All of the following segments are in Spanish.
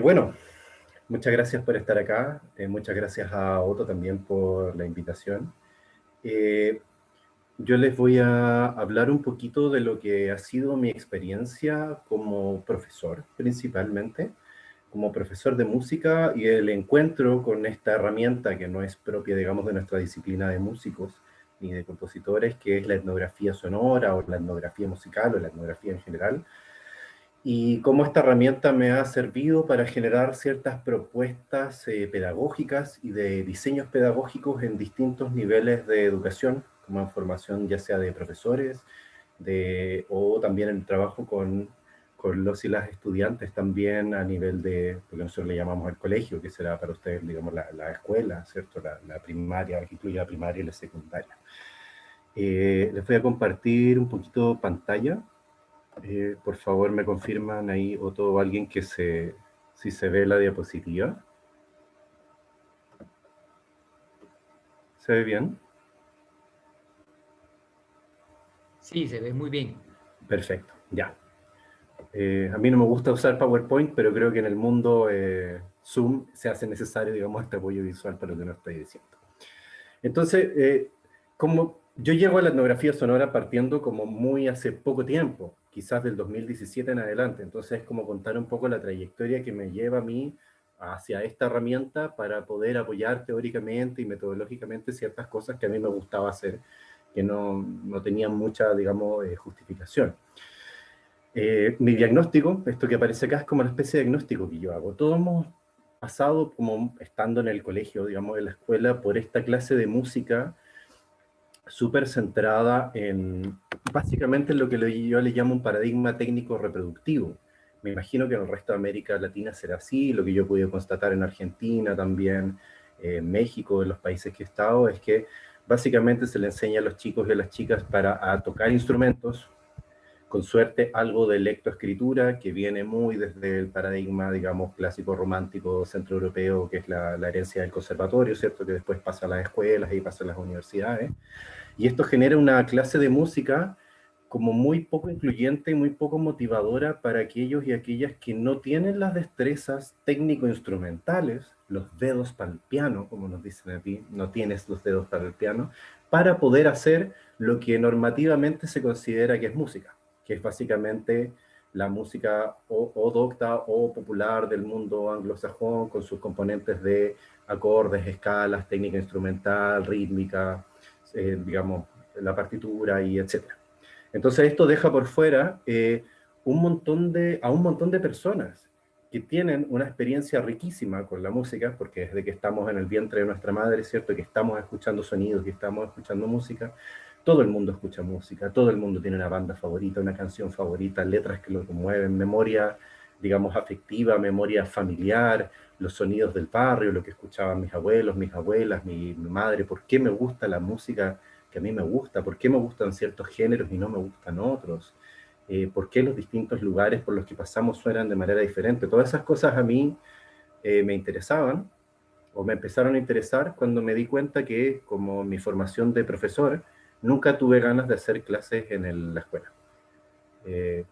Bueno, muchas gracias por estar acá. Muchas gracias a Otto también por la invitación. Eh, yo les voy a hablar un poquito de lo que ha sido mi experiencia como profesor, principalmente, como profesor de música y el encuentro con esta herramienta que no es propia, digamos, de nuestra disciplina de músicos ni de compositores, que es la etnografía sonora o la etnografía musical o la etnografía en general, y cómo esta herramienta me ha servido para generar ciertas propuestas pedagógicas y de diseños pedagógicos en distintos niveles de educación, como en formación ya sea de profesores, o también en el trabajo con los y las estudiantes también a nivel de, lo que nosotros le llamamos el colegio, que será para ustedes, digamos, la escuela, ¿cierto? La primaria, que incluye la primaria y la secundaria. Les voy a compartir un poquito pantalla. Por favor, me confirman ahí, Otto, o alguien si se ve la diapositiva. ¿Se ve bien? Sí, se ve muy bien. Perfecto, ya. A mí no me gusta usar PowerPoint, pero creo que en el mundo Zoom se hace necesario, digamos, este apoyo visual para lo que nos estoy diciendo. Entonces, como yo llego a la etnografía sonora partiendo como muy hace poco tiempo, quizás del 2017 en adelante, entonces es como contar un poco la trayectoria que me lleva a mí hacia esta herramienta para poder apoyar teóricamente y metodológicamente ciertas cosas que a mí me gustaba hacer, que no tenían mucha, digamos, justificación. Mi diagnóstico, esto que aparece acá, es como una especie de diagnóstico que yo hago. Todos hemos pasado, como estando en el colegio, digamos, en la escuela, por esta clase de música súper centrada en básicamente lo que yo le llamo un paradigma técnico reproductivo. Me imagino que en el resto de América Latina será así, lo que yo he podido constatar en Argentina también, en México, en los países que he estado, es que básicamente se le enseña a los chicos y a las chicas a tocar instrumentos, con suerte algo de lectoescritura, que viene muy desde el paradigma, digamos, clásico romántico centroeuropeo, que es la herencia del conservatorio, ¿cierto? Que después pasa a las escuelas y pasa a las universidades. Y esto genera una clase de música como muy poco incluyente y muy poco motivadora para aquellos y aquellas que no tienen las destrezas técnico-instrumentales, los dedos para el piano, como nos dicen aquí, no tienes los dedos para el piano, para poder hacer lo que normativamente se considera que es música, que es básicamente la música o docta o popular del mundo anglosajón, con sus componentes de acordes, escalas, técnica instrumental, rítmica, digamos, la partitura y etcétera. Entonces esto deja por fuera a un montón de personas que tienen una experiencia riquísima con la música, porque desde que estamos en el vientre de nuestra madre, es cierto que estamos escuchando sonidos y estamos escuchando música, todo el mundo escucha música, todo el mundo tiene una banda favorita, una canción favorita, letras que lo conmueven, memoria, digamos, afectiva, memoria familiar, los sonidos del barrio, lo que escuchaban mis abuelos, mis abuelas, mi madre, por qué me gusta la música que a mí me gusta, por qué me gustan ciertos géneros y no me gustan otros, por qué los distintos lugares por los que pasamos suenan de manera diferente. Todas esas cosas a mí me interesaban o me empezaron a interesar cuando me di cuenta que, como mi formación de profesor, nunca tuve ganas de hacer clases en la escuela.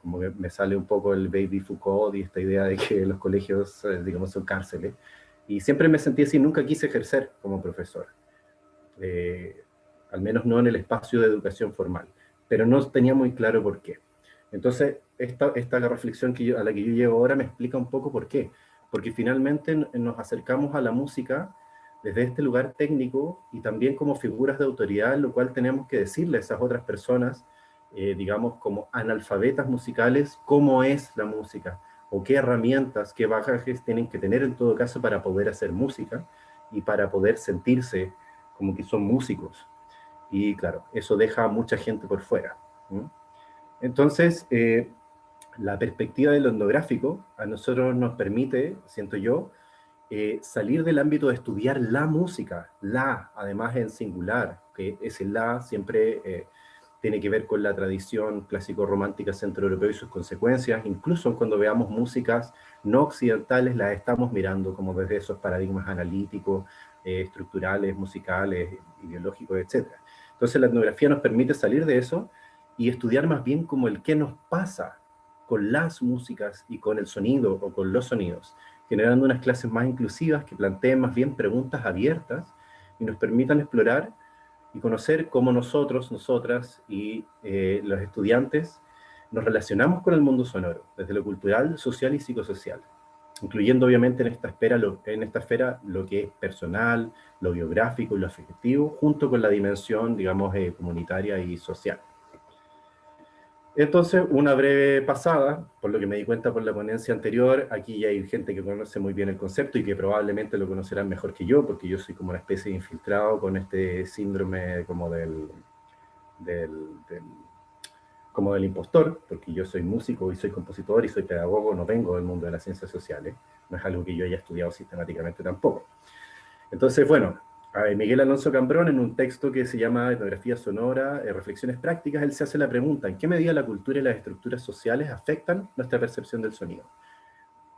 Como que me sale un poco el baby Foucault y esta idea de que los colegios, digamos, son cárceles. Y siempre me sentí así, nunca quise ejercer como profesor. Eh, Al menos no en el espacio de educación formal, pero no tenía muy claro por qué. Entonces, esta reflexión a la que yo llego ahora me explica un poco por qué. Porque finalmente nos acercamos a la música desde este lugar técnico y también como figuras de autoridad, lo cual tenemos que decirle a esas otras personas, digamos, como analfabetas musicales, cómo es la música, o qué herramientas, qué bagajes tienen que tener en todo caso para poder hacer música y para poder sentirse como que son músicos. Y claro, eso deja a mucha gente por fuera. ¿No? Entonces, la perspectiva de lo etnográfico a nosotros nos permite, siento yo, salir del ámbito de estudiar la música, además en singular, que ese la siempre tiene que ver con la tradición clásico-romántica centroeuropea y sus consecuencias. Incluso cuando veamos músicas no occidentales, las estamos mirando como desde esos paradigmas analíticos, estructurales, musicales, ideológicos, etc. Entonces la etnografía nos permite salir de eso y estudiar más bien como el qué nos pasa con las músicas y con el sonido o con los sonidos, generando unas clases más inclusivas que planteen más bien preguntas abiertas y nos permitan explorar y conocer cómo nosotros, nosotras y los estudiantes nos relacionamos con el mundo sonoro, desde lo cultural, social y psicosocial, incluyendo obviamente en esta esfera lo que es personal, lo biográfico y lo afectivo, junto con la dimensión, digamos, comunitaria y social. Entonces, una breve pasada, por lo que me di cuenta por la ponencia anterior, aquí ya hay gente que conoce muy bien el concepto y que probablemente lo conocerán mejor que yo, porque yo soy como una especie de infiltrado con este síndrome como del, del- como del impostor, porque yo soy músico y soy compositor y soy pedagogo, no vengo del mundo de las ciencias sociales, no es algo que yo haya estudiado sistemáticamente tampoco. Entonces, bueno, a Miguel Alonso Cambrón, en un texto que se llama Etnografía Sonora, Reflexiones Prácticas, él se hace la pregunta: ¿en qué medida la cultura y las estructuras sociales afectan nuestra percepción del sonido?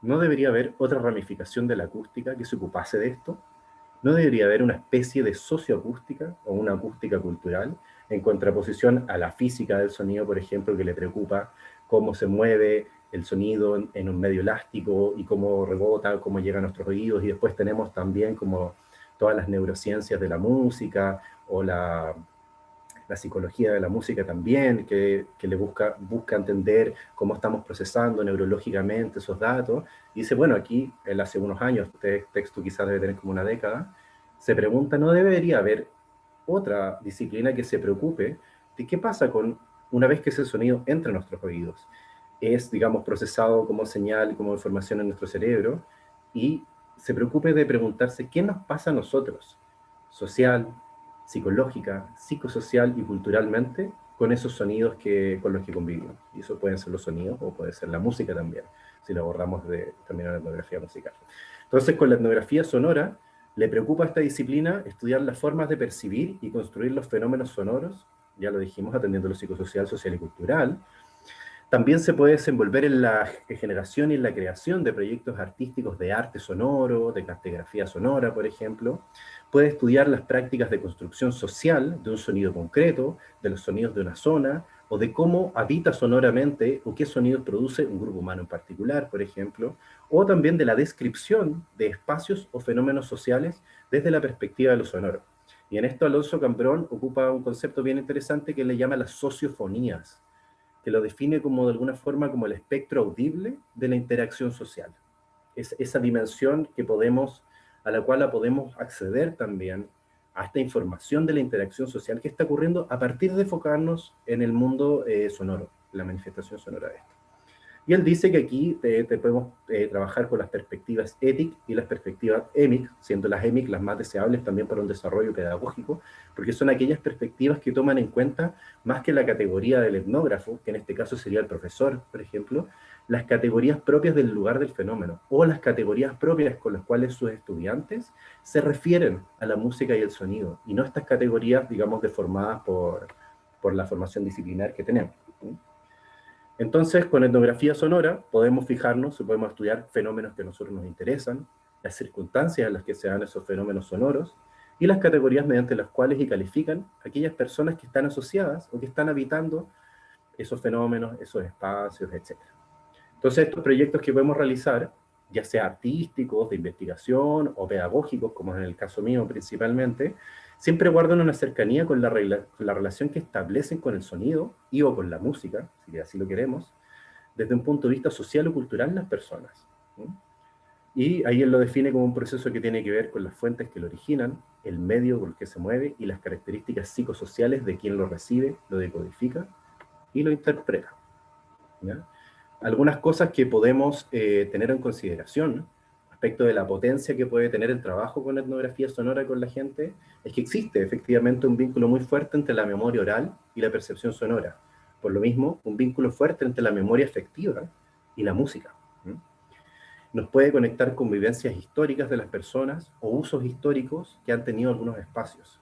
¿No debería haber otra ramificación de la acústica que se ocupase de esto? ¿No debería haber una especie de socioacústica o una acústica cultural en contraposición a la física del sonido, por ejemplo, que le preocupa cómo se mueve el sonido en un medio elástico y cómo rebota, cómo llega a nuestros oídos? Y después tenemos también como todas las neurociencias de la música o la psicología de la música también, que le busca entender cómo estamos procesando neurológicamente esos datos. Y dice, bueno, aquí, él hace unos años, este texto quizás debe tener como una década, se pregunta, ¿no debería haber otra disciplina que se preocupe de qué pasa con una vez que ese sonido entra en nuestros oídos? Es, digamos, procesado como señal, como información en nuestro cerebro, y se preocupe de preguntarse qué nos pasa a nosotros, social, psicológica, psicosocial y culturalmente, con esos sonidos con los que convivimos. Y eso pueden ser los sonidos o puede ser la música también, si lo abordamos también en la etnografía musical. Entonces, con la etnografía sonora, le preocupa a esta disciplina estudiar las formas de percibir y construir los fenómenos sonoros, ya lo dijimos, atendiendo lo psicosocial, social y cultural. También se puede desenvolver en la generación y en la creación de proyectos artísticos de arte sonoro, de cartografía sonora, por ejemplo. Puede estudiar las prácticas de construcción social de un sonido concreto, de los sonidos de una zona, o de cómo habita sonoramente o qué sonidos produce un grupo humano en particular, por ejemplo, o también de la descripción de espacios o fenómenos sociales desde la perspectiva de lo sonoro. Y en esto Alonso Cambrón ocupa un concepto bien interesante que le llama las sociofonías, que lo define como de alguna forma como el espectro audible de la interacción social. Es esa dimensión a la cual podemos acceder también a esta información de la interacción social que está ocurriendo a partir de enfocarnos en el mundo sonoro, la manifestación sonora de esto. Y él dice que aquí te podemos trabajar con las perspectivas ETIC y las perspectivas EMIC, siendo las EMIC las más deseables también para un desarrollo pedagógico, porque son aquellas perspectivas que toman en cuenta, más que la categoría del etnógrafo, que en este caso sería el profesor, por ejemplo, las categorías propias del lugar del fenómeno, o las categorías propias con las cuales sus estudiantes se refieren a la música y el sonido, y no estas categorías, digamos, deformadas por la formación disciplinar que tenemos. Entonces, con etnografía sonora podemos fijarnos, podemos estudiar fenómenos que a nosotros nos interesan, las circunstancias en las que se dan esos fenómenos sonoros y las categorías mediante las cuales y califican aquellas personas que están asociadas o que están habitando esos fenómenos, esos espacios, etc. Entonces, estos proyectos que podemos realizar, ya sea artísticos, de investigación o pedagógicos, como en el caso mío principalmente, siempre guardan una cercanía con la relación que establecen con el sonido y o con la música, si así lo queremos, desde un punto de vista social o cultural las personas. ¿Sí? Y ahí él lo define como un proceso que tiene que ver con las fuentes que lo originan, el medio por el que se mueve y las características psicosociales de quien lo recibe, lo decodifica y lo interpreta. ¿Ya? Algunas cosas que podemos tener en consideración respecto de la potencia que puede tener el trabajo con etnografía sonora con la gente, es que existe efectivamente un vínculo muy fuerte entre la memoria oral y la percepción sonora. Por lo mismo, un vínculo fuerte entre la memoria afectiva y la música. Nos puede conectar con vivencias históricas de las personas o usos históricos que han tenido algunos espacios.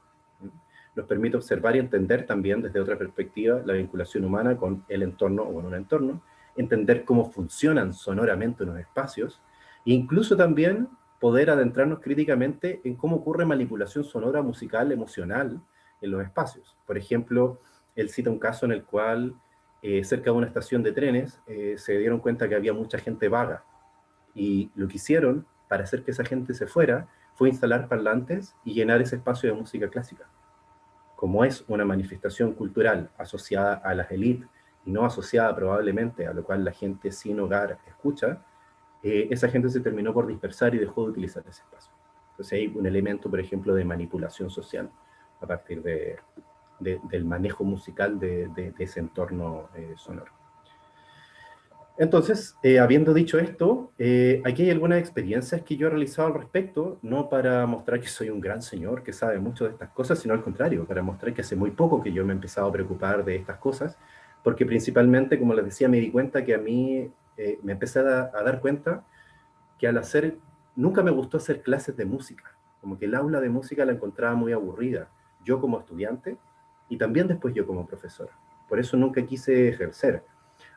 Nos permite observar y entender también desde otra perspectiva la vinculación humana con el entorno o con un entorno, entender cómo funcionan sonoramente unos espacios e incluso también poder adentrarnos críticamente en cómo ocurre manipulación sonora, musical, emocional en los espacios. Por ejemplo, él cita un caso en el cual cerca de una estación de trenes, se dieron cuenta que había mucha gente vaga. Y lo que hicieron para hacer que esa gente se fuera fue instalar parlantes y llenar ese espacio de música clásica. Como es una manifestación cultural asociada a las élites y no asociada probablemente a lo cual la gente sin hogar escucha, esa gente se terminó por dispersar y dejó de utilizar ese espacio. Entonces hay un elemento, por ejemplo, de manipulación social a partir del manejo musical de ese entorno sonoro. Entonces, habiendo dicho esto, aquí hay algunas experiencias que yo he realizado al respecto, no para mostrar que soy un gran señor que sabe mucho de estas cosas, sino al contrario, para mostrar que hace muy poco que yo me he empezado a preocupar de estas cosas, porque principalmente, como les decía, me di cuenta que a mí me empecé a dar cuenta que al hacer, nunca me gustó hacer clases de música, como que el aula de música la encontraba muy aburrida, yo como estudiante y también después yo como profesor. Por eso nunca quise ejercer.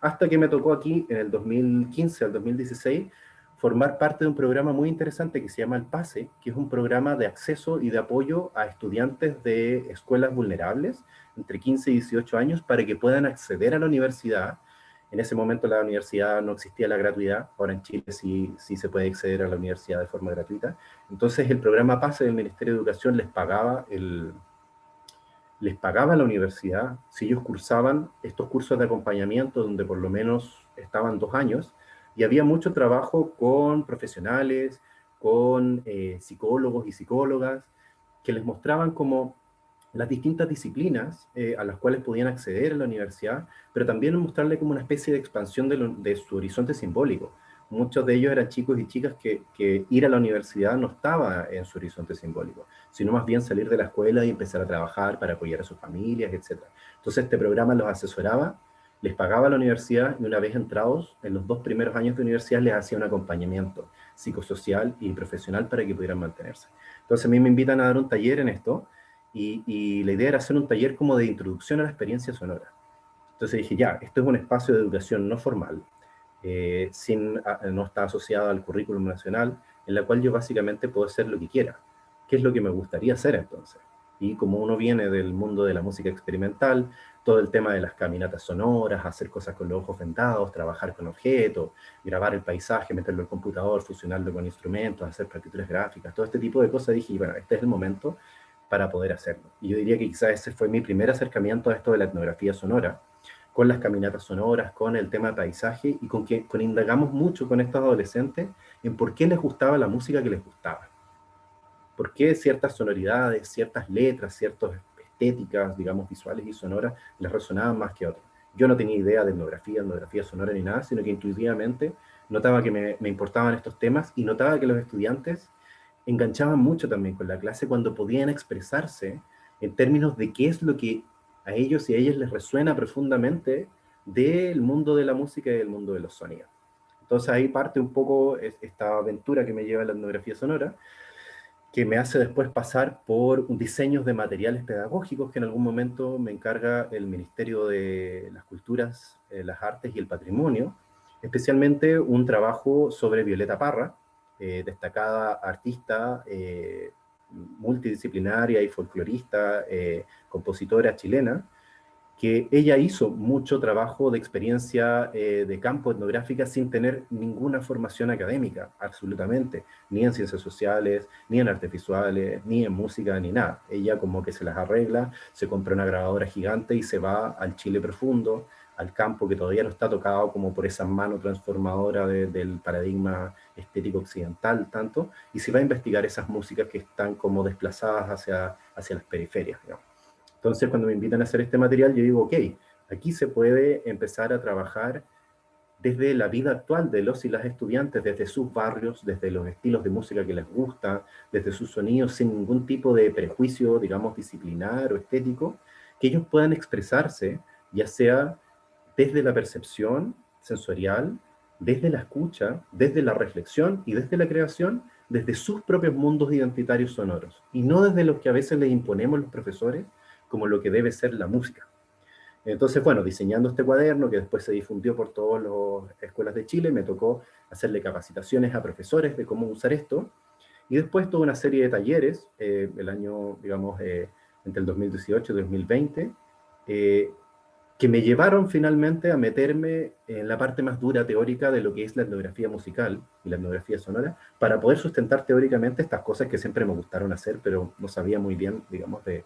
Hasta que me tocó aquí, en el 2015 al 2016, formar parte de un programa muy interesante que se llama El PASE, que es un programa de acceso y de apoyo a estudiantes de escuelas vulnerables, entre 15 y 18 años, para que puedan acceder a la universidad. En ese momento la universidad no existía la gratuidad, ahora en Chile sí se puede acceder a la universidad de forma gratuita. Entonces el programa PASE del Ministerio de Educación les pagaba a la universidad si ellos cursaban estos cursos de acompañamiento donde por lo menos estaban 2 años y había mucho trabajo con profesionales, con psicólogos y psicólogas que les mostraban como las distintas disciplinas a las cuales podían acceder en la universidad, pero también mostrarle como una especie de expansión de su horizonte simbólico. Muchos de ellos eran chicos y chicas que ir a la universidad no estaba en su horizonte simbólico, sino más bien salir de la escuela y empezar a trabajar para apoyar a sus familias, etc. Entonces este programa los asesoraba, les pagaba a la universidad y una vez entrados, en los 2 primeros años de universidad les hacía un acompañamiento psicosocial y profesional para que pudieran mantenerse. Entonces a mí me invitan a dar un taller en esto y la idea era hacer un taller como de introducción a la experiencia sonora. Entonces dije, ya, esto es un espacio de educación no formal, no está asociado al currículum nacional, en la cual yo básicamente puedo hacer lo que quiera. ¿Qué es lo que me gustaría hacer entonces? Y como uno viene del mundo de la música experimental, todo el tema de las caminatas sonoras, hacer cosas con los ojos vendados, trabajar con objetos, grabar el paisaje, meterlo al computador, fusionarlo con instrumentos, hacer partituras gráficas, todo este tipo de cosas, dije, bueno, este es el momento para poder hacerlo. Y yo diría que quizás ese fue mi primer acercamiento a esto de la etnografía sonora, con las caminatas sonoras, con el tema de paisaje y con indagamos mucho con estos adolescentes en por qué les gustaba la música que les gustaba. Por qué ciertas sonoridades, ciertas letras, ciertas estéticas, digamos, visuales y sonoras les resonaban más que otras. Yo no tenía idea de etnografía sonora ni nada, sino que intuitivamente notaba que me importaban estos temas y notaba que los estudiantes enganchaban mucho también con la clase cuando podían expresarse en términos de qué es lo que a ellos y a ellas les resuena profundamente del mundo de la música y del mundo de los sonidos. Entonces ahí parte un poco esta aventura que me lleva a la etnografía sonora, que me hace después pasar por diseños de materiales pedagógicos que en algún momento me encarga el Ministerio de las Culturas, las Artes y el Patrimonio, especialmente un trabajo sobre Violeta Parra, destacada artista multidisciplinaria y folclorista, compositora chilena, que ella hizo mucho trabajo de experiencia de campo etnográfica sin tener ninguna formación académica, absolutamente, ni en ciencias sociales, ni en artes visuales, ni en música, ni nada. Ella como que se las arregla, se compra una grabadora gigante y se va al Chile profundo, al campo que todavía no está tocado como por esa mano transformadora del paradigma estético occidental tanto, y se va a investigar esas músicas que están como desplazadas hacia las periferias, digamos. Entonces, cuando me invitan a hacer este material, yo digo, ok, aquí se puede empezar a trabajar desde la vida actual de los y las estudiantes, desde sus barrios, desde los estilos de música que les gusta, desde sus sonidos, sin ningún tipo de prejuicio, digamos, disciplinar o estético, que ellos puedan expresarse, ya sea desde la percepción sensorial, desde la escucha, desde la reflexión y desde la creación, desde sus propios mundos identitarios sonoros, y no desde los que a veces les imponemos los profesores como lo que debe ser la música. Entonces, bueno, diseñando este cuaderno que después se difundió por todas las escuelas de Chile, me tocó hacerle capacitaciones a profesores de cómo usar esto, y después toda una serie de talleres, el año, digamos, entre el 2018 y 2020, que me llevaron finalmente a meterme en la parte más dura teórica de lo que es la etnografía musical y la etnografía sonora, para poder sustentar teóricamente estas cosas que siempre me gustaron hacer, pero no sabía muy bien, digamos, de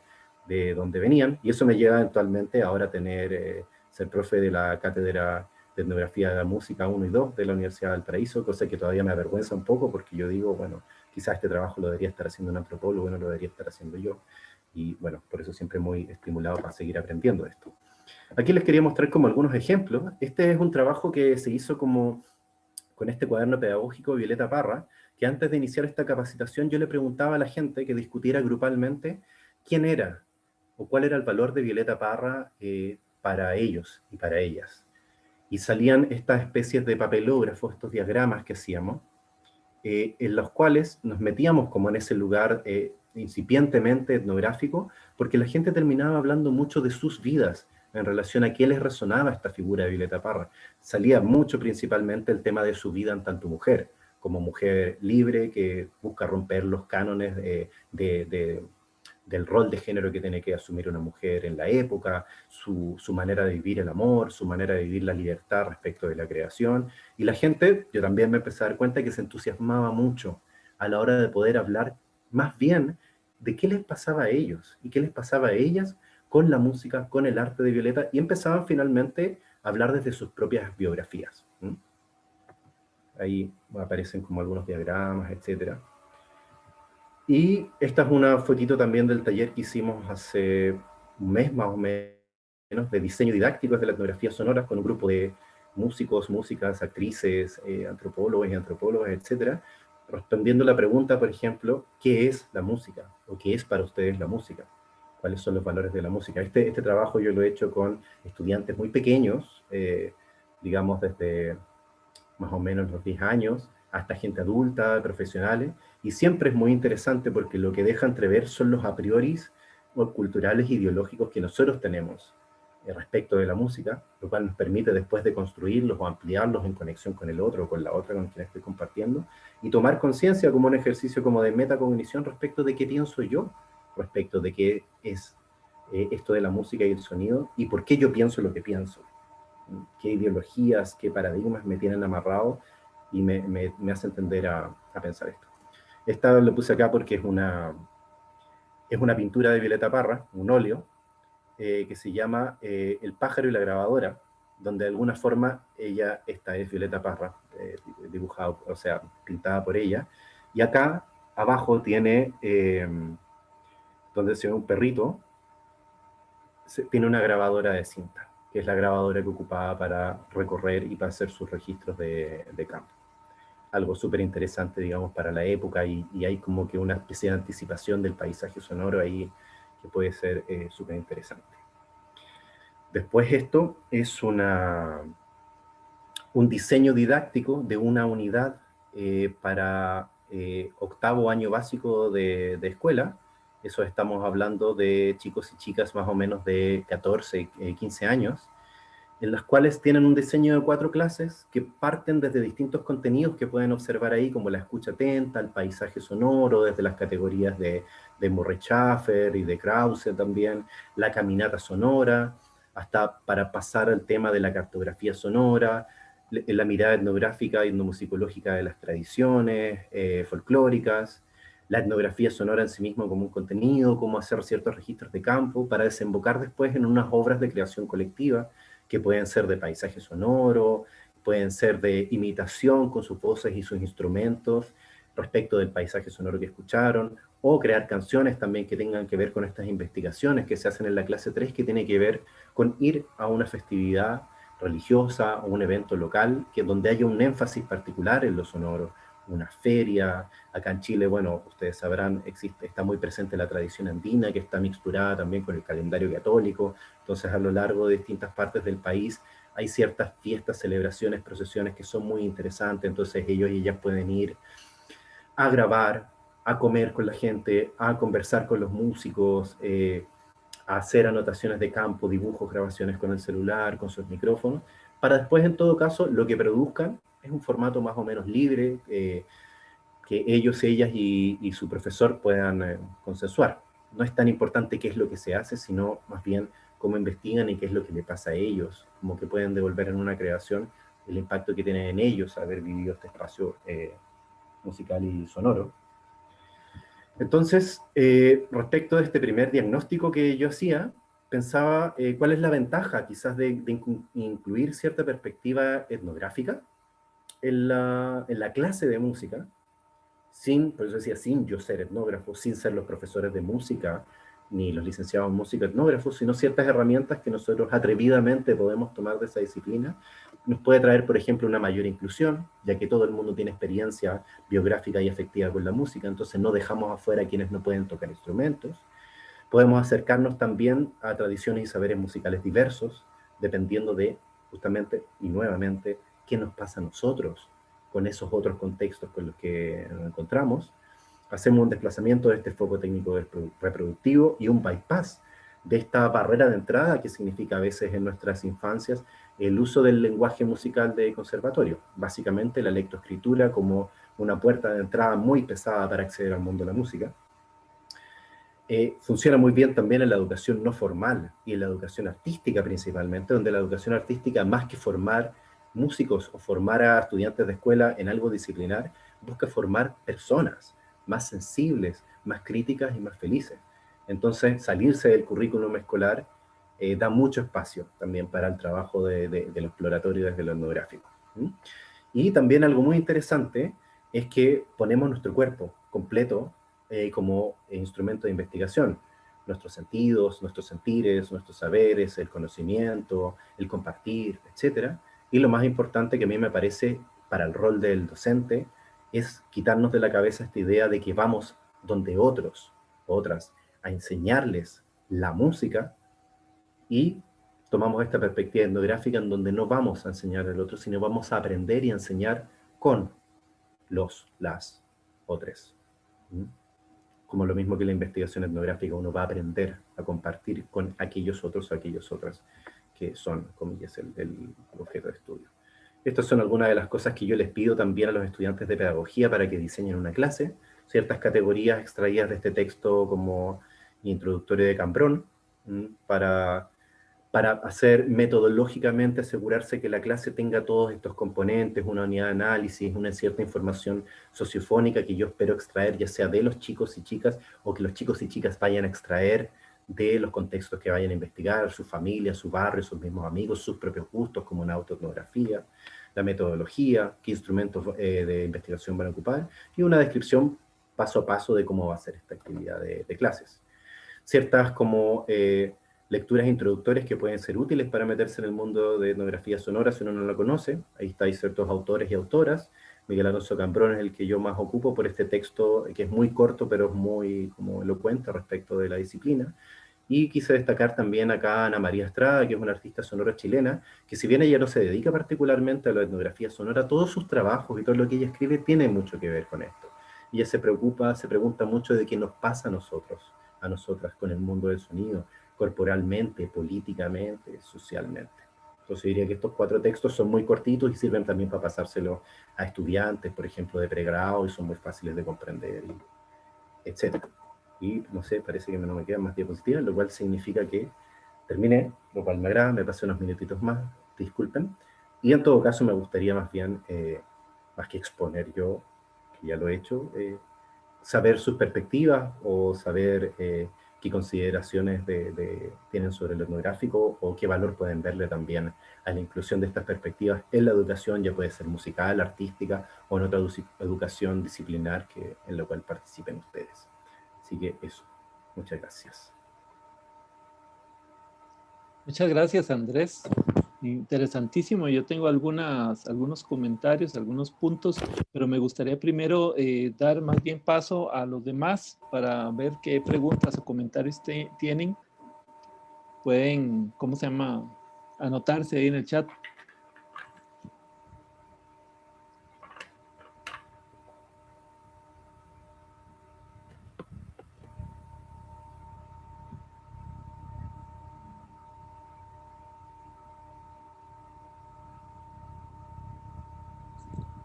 dónde venían. Y eso me lleva eventualmente ahora a tener, ser profe de la cátedra de etnografía de la música 1 y 2 de la Universidad de Valparaíso, cosa que todavía me avergüenza un poco porque yo digo, bueno, quizás este trabajo lo debería estar haciendo un antropólogo, no lo debería estar haciendo yo. Y bueno, por eso siempre muy estimulado para seguir aprendiendo esto. Aquí les quería mostrar como algunos ejemplos. Este es un trabajo que se hizo como con este cuaderno pedagógico Violeta Parra, que antes de iniciar esta capacitación yo le preguntaba a la gente que discutiera grupalmente quién era o cuál era el valor de Violeta Parra para ellos y para ellas. Y salían estas especies de papelógrafos, estos diagramas que hacíamos, en los cuales nos metíamos como en ese lugar incipientemente etnográfico, porque la gente terminaba hablando mucho de sus vidas en relación a qué les resonaba esta figura de Violeta Parra. Salía mucho principalmente el tema de su vida en tanto mujer, como mujer libre que busca romper los cánones del rol de género que tiene que asumir una mujer en la época, su manera de vivir el amor, su manera de vivir la libertad respecto de la creación. Y la gente, yo también me empecé a dar cuenta que se entusiasmaba mucho a la hora de poder hablar más bien de qué les pasaba a ellos y qué les pasaba a ellas con la música, con el arte de Violeta, y empezaban finalmente a hablar desde sus propias biografías. ¿Mm? Ahí aparecen como algunos diagramas, etcétera. Y esta es una fotito también del taller que hicimos hace un mes más o menos de diseño didáctico de la etnografía sonora con un grupo de músicos, músicas, actrices, antropólogos y antropólogas, etcétera, respondiendo la pregunta, por ejemplo, ¿qué es la música? ¿O qué es para ustedes la música? ¿Cuáles son los valores de la música? Este trabajo yo lo he hecho con estudiantes muy pequeños, digamos desde más o menos los 10 años, hasta gente adulta, profesionales, y siempre es muy interesante porque lo que deja entrever son los a prioris culturales e ideológicos que nosotros tenemos respecto de la música, lo cual nos permite después de construirlos o ampliarlos en conexión con el otro o con la otra con quien estoy compartiendo, y tomar conciencia como un ejercicio como de metacognición respecto de qué pienso yo, respecto de qué es esto de la música y el sonido, y por qué yo pienso lo que pienso, qué ideologías, qué paradigmas me tienen amarrado y me hace entender a pensar esto. Esta lo puse acá porque es una pintura de Violeta Parra, un óleo, que se llama El pájaro y la grabadora, donde de alguna forma esta es Violeta Parra, dibujado, o sea, pintada por ella, y acá abajo tiene, donde se ve un perrito, tiene una grabadora de cinta, que es la grabadora que ocupaba para recorrer y para hacer sus registros de campo. Algo súper interesante, digamos, para la época y hay como que una especie de anticipación del paisaje sonoro ahí que puede ser súper interesante. Después esto es un diseño didáctico de una unidad para octavo año básico de escuela. Eso estamos hablando de chicos y chicas más o menos de 14, 15 años, en las cuales tienen un diseño de 4 clases que parten desde distintos contenidos que pueden observar ahí, como la escucha atenta, el paisaje sonoro, desde las categorías de Murray Schafer y de Krause también, la caminata sonora, hasta para pasar al tema de la cartografía sonora, la mirada etnográfica y etnomusicológica de las tradiciones folclóricas, la etnografía sonora en sí mismo como un contenido, cómo hacer ciertos registros de campo, para desembocar después en unas obras de creación colectiva, que pueden ser de paisaje sonoro, pueden ser de imitación con sus voces y sus instrumentos respecto del paisaje sonoro que escucharon, o crear canciones también que tengan que ver con estas investigaciones que se hacen en la clase 3, que tiene que ver con ir a una festividad religiosa o un evento local donde haya un énfasis particular en lo sonoro, una feria. Acá en Chile, bueno, ustedes sabrán, está muy presente la tradición andina, que está mixturada también con el calendario católico. Entonces, a lo largo de distintas partes del país hay ciertas fiestas, celebraciones, procesiones que son muy interesantes. Entonces, ellos y ellas pueden ir a grabar, a comer con la gente, a conversar con los músicos, a hacer anotaciones de campo, dibujos, grabaciones con el celular, con sus micrófonos, para después, en todo caso, lo que produzcan es un formato más o menos libre, que ellos, ellas y su profesor puedan consensuar. No es tan importante qué es lo que se hace, sino más bien cómo investigan y qué es lo que le pasa a ellos, como que pueden devolver en una creación el impacto que tienen en ellos haber vivido este espacio musical y sonoro. Entonces, respecto de este primer diagnóstico que yo hacía, pensaba cuál es la ventaja quizás de incluir cierta perspectiva etnográfica en la clase de música, sin, por eso decía, sin yo ser etnógrafo, sin ser los profesores de música, ni los licenciados en música etnógrafos, sino ciertas herramientas que nosotros atrevidamente podemos tomar de esa disciplina. Nos puede traer, por ejemplo, una mayor inclusión, ya que todo el mundo tiene experiencia biográfica y afectiva con la música, entonces no dejamos afuera a quienes no pueden tocar instrumentos. Podemos acercarnos también a tradiciones y saberes musicales diversos, dependiendo de, justamente y nuevamente, qué nos pasa a nosotros con esos otros contextos con los que nos encontramos. Hacemos un desplazamiento de este foco técnico reproductivo y un bypass de esta barrera de entrada que significa a veces en nuestras infancias el uso del lenguaje musical de conservatorio. Básicamente la lectoescritura como una puerta de entrada muy pesada para acceder al mundo de la música. Funciona muy bien también en la educación no formal y en la educación artística principalmente, donde la educación artística, más que formar músicos o formar a estudiantes de escuela en algo disciplinar, busca formar personas más sensibles, más críticas y más felices. Entonces, salirse del currículum escolar da mucho espacio también para el trabajo de lo exploratorio desde lo etnográfico. ¿Mm? Y también algo muy interesante es que ponemos nuestro cuerpo completo como instrumento de investigación. Nuestros sentidos, nuestros sentires, nuestros saberes, el conocimiento, el compartir, etc. Y lo más importante que a mí me parece para el rol del docente es quitarnos de la cabeza esta idea de que vamos donde otros, otras, a enseñarles la música y tomamos esta perspectiva etnográfica en donde no vamos a enseñar al otro, sino vamos a aprender y a enseñar con las otras. ¿Mm? Como lo mismo que la investigación etnográfica, uno va a aprender a compartir con aquellos otros o aquellas otras que son, comillas, el objeto de estudio. Estas son algunas de las cosas que yo les pido también a los estudiantes de pedagogía para que diseñen una clase, ciertas categorías extraídas de este texto como introductorio de Cambrón, para hacer metodológicamente, asegurarse que la clase tenga todos estos componentes, una unidad de análisis, una cierta información sociofónica que yo espero extraer, ya sea de los chicos y chicas, o que los chicos y chicas vayan a extraer de los contextos que vayan a investigar, su familia, su barrio, sus mismos amigos, sus propios gustos, como una autoetnografía, la metodología, qué instrumentos de investigación van a ocupar, y una descripción paso a paso de cómo va a ser esta actividad de clases. Ciertas como lecturas introductorias que pueden ser útiles para meterse en el mundo de etnografía sonora si uno no lo conoce. Ahí está, hay ciertos autores y autoras. Miguel Alonso Cambrón es el que yo más ocupo por este texto que es muy corto pero es muy como elocuente respecto de la disciplina. Y quise destacar también acá a Ana María Estrada, que es una artista sonora chilena, que si bien ella no se dedica particularmente a la etnografía sonora, todos sus trabajos y todo lo que ella escribe tiene mucho que ver con esto. Ella se preocupa, se pregunta mucho de qué nos pasa a nosotros, a nosotras con el mundo del sonido, corporalmente, políticamente, socialmente. Entonces diría que estos 4 textos son muy cortitos y sirven también para pasárselo a estudiantes, por ejemplo, de pregrado, y son muy fáciles de comprender, etc. Y no sé, parece que no me quedan más diapositivas, lo cual significa que terminé, lo cual me agrada, me pasé unos minutitos más, disculpen. Y en todo caso me gustaría más bien, más que exponer yo, que ya lo he hecho, saber sus perspectivas o saber qué consideraciones tienen sobre lo etnográfico o qué valor pueden verle también a la inclusión de estas perspectivas en la educación, ya puede ser musical, artística o en otra educación disciplinar en la cual participen ustedes. Así que eso, muchas gracias. Muchas gracias, Andrés. Interesantísimo. Yo tengo algunos comentarios, algunos puntos, pero me gustaría primero dar más bien paso a los demás para ver qué preguntas o comentarios tienen. Pueden, ¿cómo se llama? Anotarse ahí en el chat.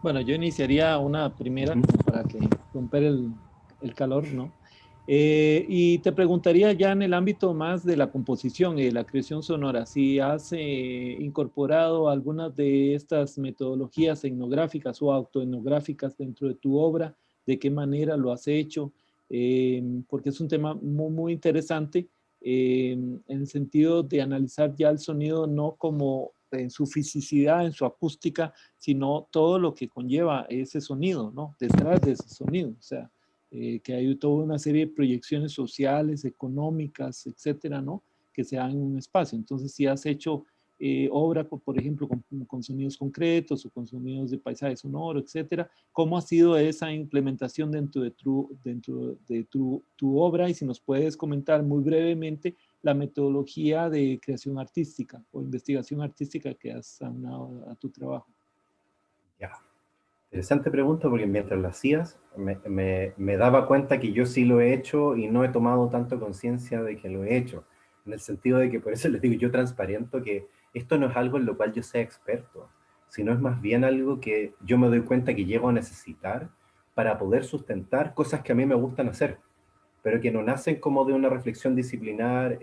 Bueno, yo iniciaría una primera para que romper el calor, ¿no? Y te preguntaría ya en el ámbito más de la composición y de la creación sonora, si has incorporado algunas de estas metodologías etnográficas o autoetnográficas dentro de tu obra, de qué manera lo has hecho, porque es un tema muy, muy interesante en el sentido de analizar ya el sonido no como en su fisicidad, en su acústica, sino todo lo que conlleva ese sonido, ¿no? Detrás de ese sonido, o sea, que hay toda una serie de proyecciones sociales, económicas, etcétera, ¿no? Que se dan en un espacio. Entonces, si has hecho obra, por ejemplo, con sonidos concretos o con sonidos de paisaje sonoro, etcétera, ¿cómo ha sido esa implementación dentro de tu obra? Y si nos puedes comentar muy brevemente la metodología de creación artística o investigación artística que has aunado a tu trabajo. Ya. Interesante pregunta porque mientras la hacías me daba cuenta que yo sí lo he hecho y no he tomado tanto conciencia de que lo he hecho. En el sentido de que, por eso les digo, yo transparento que esto no es algo en lo cual yo sea experto, sino es más bien algo que yo me doy cuenta que llego a necesitar para poder sustentar cosas que a mí me gustan hacer, pero que no nacen como de una reflexión disciplinar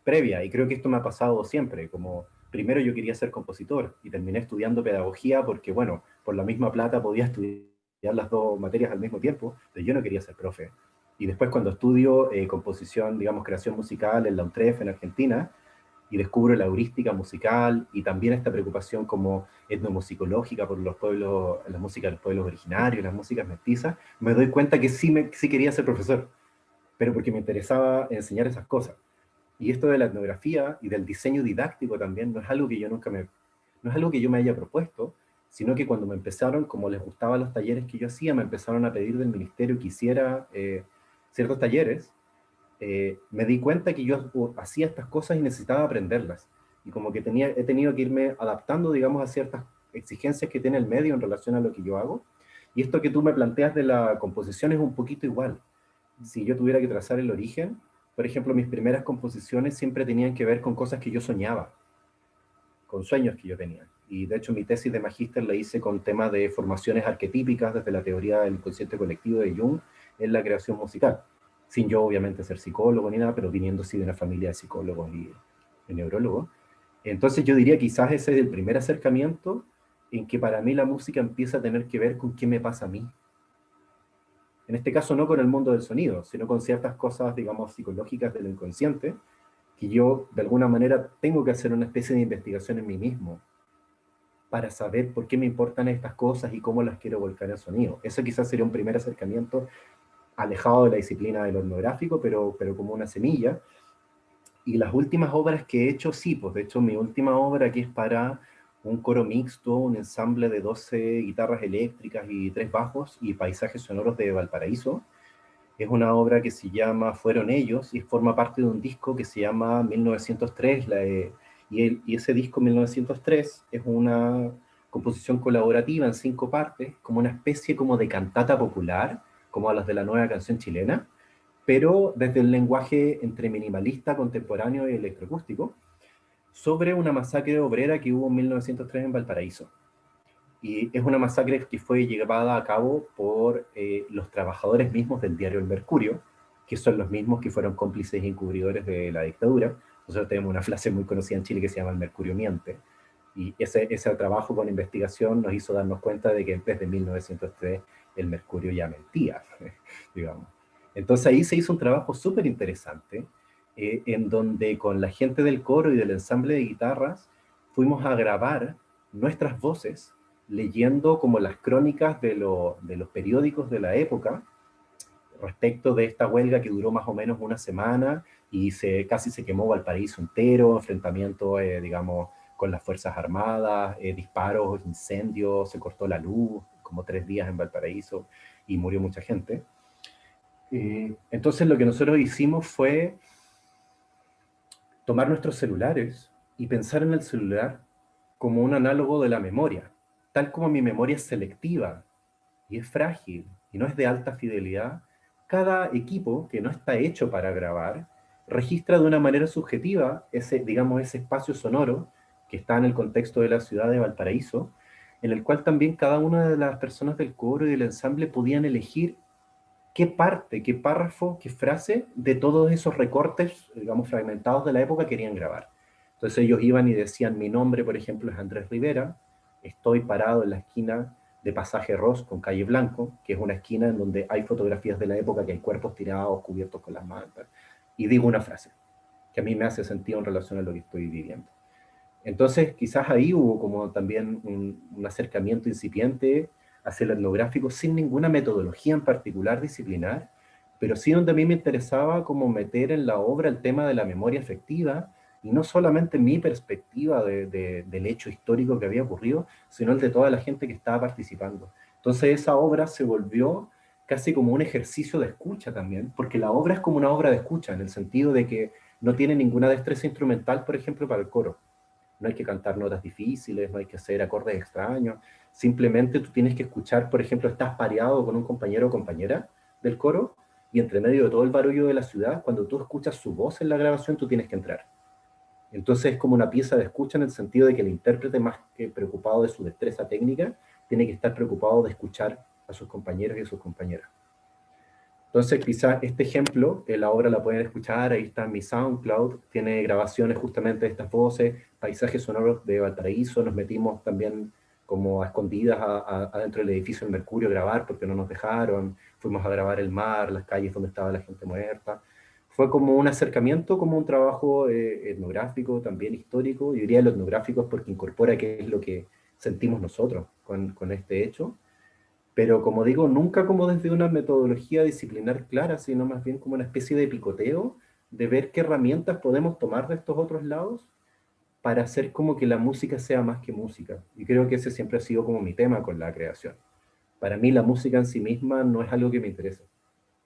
previa. Y creo que esto me ha pasado siempre, como primero yo quería ser compositor y terminé estudiando pedagogía porque, bueno, por la misma plata podía estudiar las dos materias al mismo tiempo, pero yo no quería ser profe. Y después cuando estudio composición, digamos, creación musical en la UNTREF en Argentina, y descubro la heurística musical y también esta preocupación como etnomusicológica por los pueblos, la música de los pueblos originarios, las músicas mestizas, me doy cuenta que sí quería ser profesor, pero porque me interesaba enseñar esas cosas. Y esto de la etnografía y del diseño didáctico también no es algo que yo no es algo que yo me haya propuesto, sino que cuando me empezaron, como les gustaban los talleres que yo hacía, me empezaron a pedir del ministerio que hiciera ciertos talleres, me di cuenta que yo hacía estas cosas y necesitaba aprenderlas. Y como que he tenido que irme adaptando, digamos, a ciertas exigencias que tiene el medio en relación a lo que yo hago. Y esto que tú me planteas de la composición es un poquito igual. Si yo tuviera que trazar el origen, por ejemplo, mis primeras composiciones siempre tenían que ver con cosas que yo soñaba, con sueños que yo tenía. Y de hecho mi tesis de magíster la hice con temas de formaciones arquetípicas desde la teoría del inconsciente colectivo de Jung en la creación musical. Sin yo obviamente ser psicólogo ni nada, pero viniendo sí de una familia de psicólogos y de neurólogos. Entonces yo diría quizás ese es el primer acercamiento en que para mí la música empieza a tener que ver con qué me pasa a mí. En este caso no con el mundo del sonido, sino con ciertas cosas, digamos, psicológicas del inconsciente, que yo de alguna manera tengo que hacer una especie de investigación en mí mismo para saber por qué me importan estas cosas y cómo las quiero volcar al sonido. Eso quizás sería un primer acercamiento alejado de la disciplina del etnográfico, pero como una semilla. Y las últimas obras que he hecho, sí, pues de hecho mi última obra que es para un coro mixto, un ensamble de 12 guitarras eléctricas y 3 bajos y paisajes sonoros de Valparaíso, es una obra que se llama Fueron Ellos y forma parte de un disco que se llama 1903. Y ese disco 1903 es una composición colaborativa en 5 partes, como una especie como de cantata popular, como a las de la nueva canción chilena, pero desde el lenguaje entre minimalista, contemporáneo y electroacústico, sobre una masacre obrera que hubo en 1903 en Valparaíso. Y es una masacre que fue llevada a cabo por los trabajadores mismos del diario El Mercurio, que son los mismos que fueron cómplices y encubridores de la dictadura. Nosotros tenemos una frase muy conocida en Chile que se llama El Mercurio miente. Y ese trabajo con investigación nos hizo darnos cuenta de que desde 1903 el Mercurio ya mentía, digamos. Entonces ahí se hizo un trabajo súper interesante, en donde con la gente del coro y del ensamble de guitarras fuimos a grabar nuestras voces leyendo como las crónicas de los periódicos de la época respecto de esta huelga que duró más o menos una semana y casi se quemó Valparaíso entero, enfrentamiento, digamos, con las Fuerzas Armadas, disparos, incendios, se cortó la luz, como 3 días en Valparaíso y murió mucha gente. Entonces lo que nosotros hicimos fue tomar nuestros celulares y pensar en el celular como un análogo de la memoria. Tal como mi memoria es selectiva y es frágil y no es de alta fidelidad, cada equipo que no está hecho para grabar registra de una manera subjetiva ese, digamos, ese espacio sonoro que está en el contexto de la ciudad de Valparaíso, en el cual también cada una de las personas del coro y del ensamble podían elegir qué parte, qué párrafo, qué frase de todos esos recortes, digamos, fragmentados de la época querían grabar. Entonces ellos iban y decían, mi nombre, por ejemplo, es Andrés Rivera, estoy parado en la esquina de Pasaje Ross con Calle Blanco, que es una esquina en donde hay fotografías de la época, que hay cuerpos tirados, cubiertos con las mantas, y digo una frase que a mí me hace sentido en relación a lo que estoy viviendo. Entonces, quizás ahí hubo como también un acercamiento incipiente hacia el etnográfico sin ninguna metodología en particular disciplinar, pero sí donde a mí me interesaba como meter en la obra el tema de la memoria afectiva, y no solamente mi perspectiva del hecho histórico que había ocurrido, sino el de toda la gente que estaba participando. Entonces esa obra se volvió casi como un ejercicio de escucha también, porque la obra es como una obra de escucha, en el sentido de que no tiene ninguna destreza instrumental, por ejemplo, para el coro. No hay que cantar notas difíciles, no hay que hacer acordes extraños. Simplemente tú tienes que escuchar, por ejemplo, estás pareado con un compañero o compañera del coro, y entre medio de todo el barullo de la ciudad, cuando tú escuchas su voz en la grabación, tú tienes que entrar. Entonces es como una pieza de escucha en el sentido de que el intérprete, más que preocupado de su destreza técnica, tiene que estar preocupado de escuchar a sus compañeros y a sus compañeras. Entonces, quizás este ejemplo, la obra la pueden escuchar, ahí está en mi SoundCloud, tiene grabaciones justamente de estas voces, paisajes sonoros de Valparaíso, nos metimos también como a escondidas adentro del edificio del Mercurio a grabar porque no nos dejaron, fuimos a grabar el mar, las calles donde estaba la gente muerta. Fue como un acercamiento, como un trabajo etnográfico, también histórico, yo diría lo etnográfico es porque incorpora qué es lo que sentimos nosotros con este hecho, pero como digo, nunca como desde una metodología disciplinar clara, sino más bien como una especie de picoteo de ver qué herramientas podemos tomar de estos otros lados para hacer como que la música sea más que música. Y creo que ese siempre ha sido como mi tema con la creación. Para mí la música en sí misma no es algo que me interesa.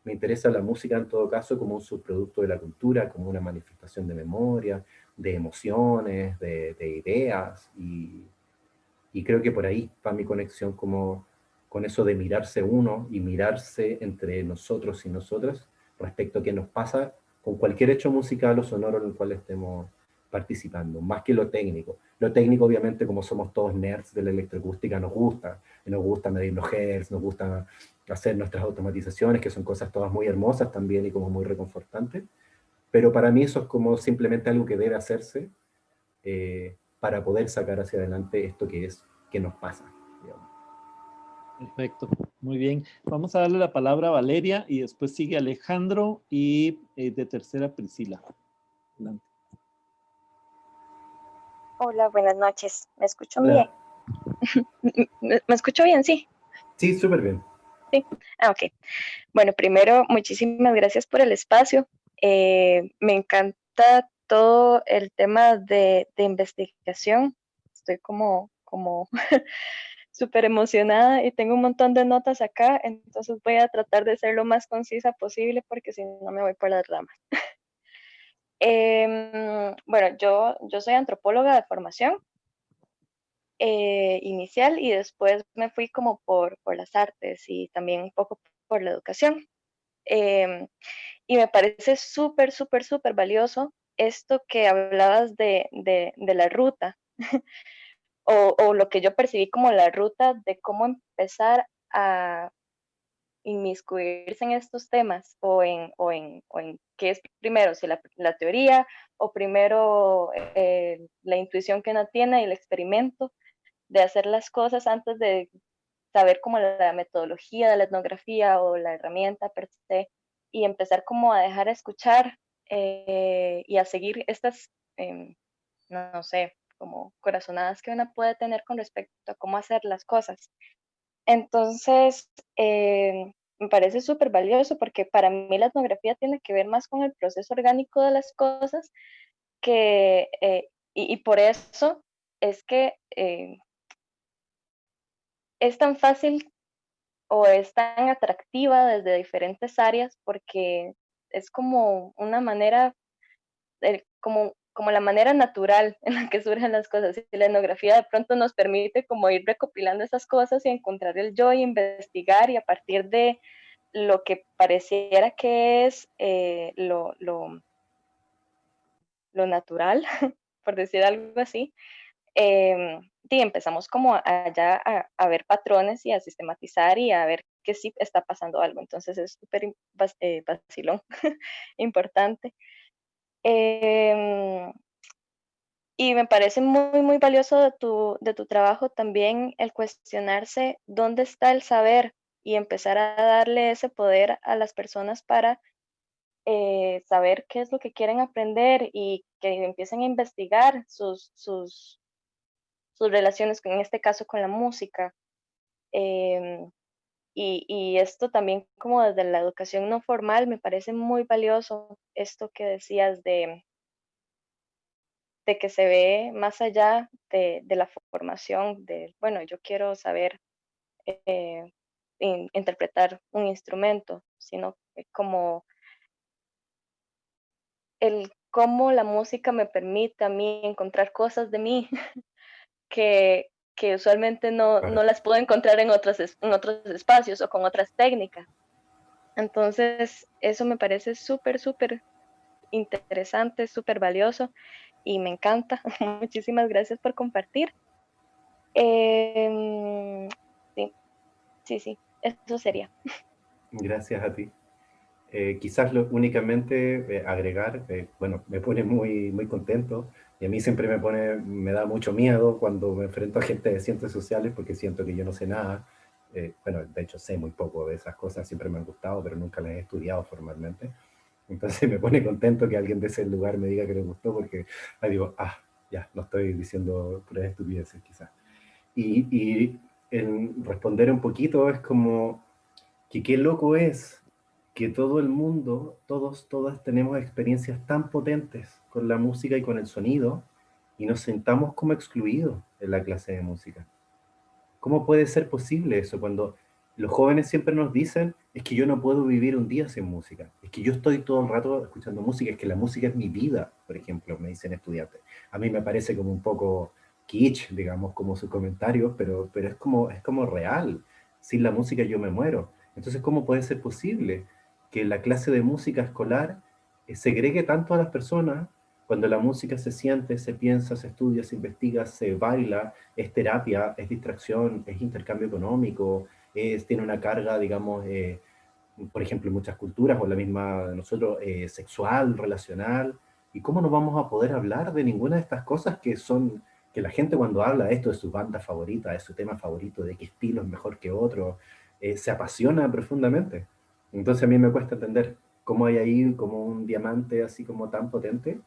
Me interesa la música en todo caso como un subproducto de la cultura, como una manifestación de memoria, de emociones, de ideas, y creo que por ahí va mi conexión como con eso de mirarse uno y mirarse entre nosotros y nosotras respecto a qué nos pasa con cualquier hecho musical o sonoro en el cual estemos participando, más que lo técnico. Lo técnico, obviamente, como somos todos nerds de la electroacústica, nos gusta medir los hertz, nos gusta hacer nuestras automatizaciones, que son cosas todas muy hermosas también y como muy reconfortantes, pero para mí eso es como simplemente algo que debe hacerse para poder sacar hacia adelante esto que nos pasa, digamos. Perfecto, muy bien. Vamos a darle la palabra a Valeria y después sigue Alejandro y de tercera Priscila. Adelante. Hola, buenas noches. ¿Me escuchan Hola. bien? ¿Me escucho bien? Sí. Sí, súper bien. Sí. Ok. Bueno, primero, muchísimas gracias por el espacio. Me encanta todo el tema de investigación. Estoy como súper emocionada y tengo un montón de notas acá, entonces voy a tratar de ser lo más concisa posible porque si no me voy por las ramas. Bueno, yo soy antropóloga de formación inicial y después me fui como por las artes y también un poco por la educación. Em, y me parece súper, súper, súper valioso esto que hablabas de la ruta o lo que yo percibí como la ruta de cómo empezar a inmiscuirse en estos temas o en qué es primero, si la teoría o primero la intuición que uno tiene y el experimento de hacer las cosas antes de saber como la metodología de la etnografía o la herramienta per se y empezar como a dejar escuchar y a seguir estas, no sé, como corazonadas que uno puede tener con respecto a cómo hacer las cosas. Entonces, me parece súper valioso porque para mí la etnografía tiene que ver más con el proceso orgánico de las cosas que, y por eso es que es tan fácil o es tan atractiva desde diferentes áreas porque es como una manera, como la manera natural en la que surgen las cosas. Y la etnografía de pronto nos permite como ir recopilando esas cosas y encontrar el yo y investigar y a partir de lo que pareciera que es lo natural, por decir algo así, y empezamos como ya a ver patrones y a sistematizar y a ver que sí está pasando algo. Entonces es súper vacilón, importante. Em, y me parece muy, muy valioso de tu trabajo también el cuestionarse dónde está el saber y empezar a darle ese poder a las personas para saber qué es lo que quieren aprender y que empiecen a investigar sus relaciones, en este caso con la música. Em, y esto también como desde la educación no formal me parece muy valioso, esto que decías de que se ve más allá de la formación, de, bueno, yo quiero saber eh, interpretar un instrumento, sino como el cómo la música me permite a mí encontrar cosas de mí que, que usualmente no Claro. las puedo encontrar en otros espacios o con otras técnicas. Entonces, eso me parece súper, súper interesante, súper valioso y me encanta. Muchísimas gracias por compartir. Em, sí, sí, sí, eso sería. Gracias a ti. Quizás únicamente agregar, bueno, me pone muy contento y a mí siempre me da mucho miedo cuando me enfrento a gente de ciencias sociales porque siento que yo no sé nada. Bueno, de hecho sé muy poco de esas cosas, siempre me han gustado, pero nunca las he estudiado formalmente. Entonces me pone contento que alguien de ese lugar me diga que le gustó porque ahí digo, ya, no estoy diciendo puras estupideces quizás. Y en responder un poquito es como que qué loco es que todo el mundo, todas tenemos experiencias tan potentes con la música y con el sonido y nos sentamos como excluidos en la clase de música. ¿Cómo puede ser posible eso cuando los jóvenes siempre nos dicen, es que yo no puedo vivir un día sin música, es que yo estoy todo el rato escuchando música, es que la música es mi vida, por ejemplo, me dicen estudiantes. A mí me parece como un poco kitsch, digamos, como su comentario, pero es como real. Sin la música yo me muero. Entonces, ¿cómo puede ser posible que la clase de música escolar segregue tanto a las personas cuando la música se siente, se piensa, se estudia, se investiga, se baila, es terapia, es distracción, es intercambio económico, tiene una carga, digamos, por ejemplo, en muchas culturas, o la misma de nosotros, sexual, relacional? ¿Y cómo no vamos a poder hablar de ninguna de estas cosas que la gente cuando habla de esto, de su banda favorita, de su tema favorito, de qué estilo es mejor que otro, se apasiona profundamente? Entonces a mí me cuesta entender cómo hay ahí como un diamante así como tan potente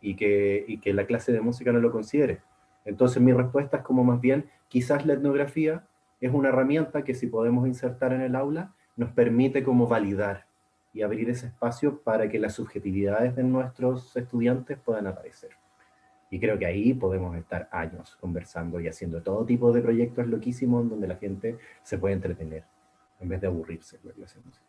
y que la clase de música no lo considere. Entonces mi respuesta es como más bien, quizás la etnografía es una herramienta que si podemos insertar en el aula, nos permite como validar y abrir ese espacio para que las subjetividades de nuestros estudiantes puedan aparecer. Y creo que ahí podemos estar años conversando y haciendo todo tipo de proyectos loquísimos donde la gente se puede entretener en vez de aburrirse con la clase de música.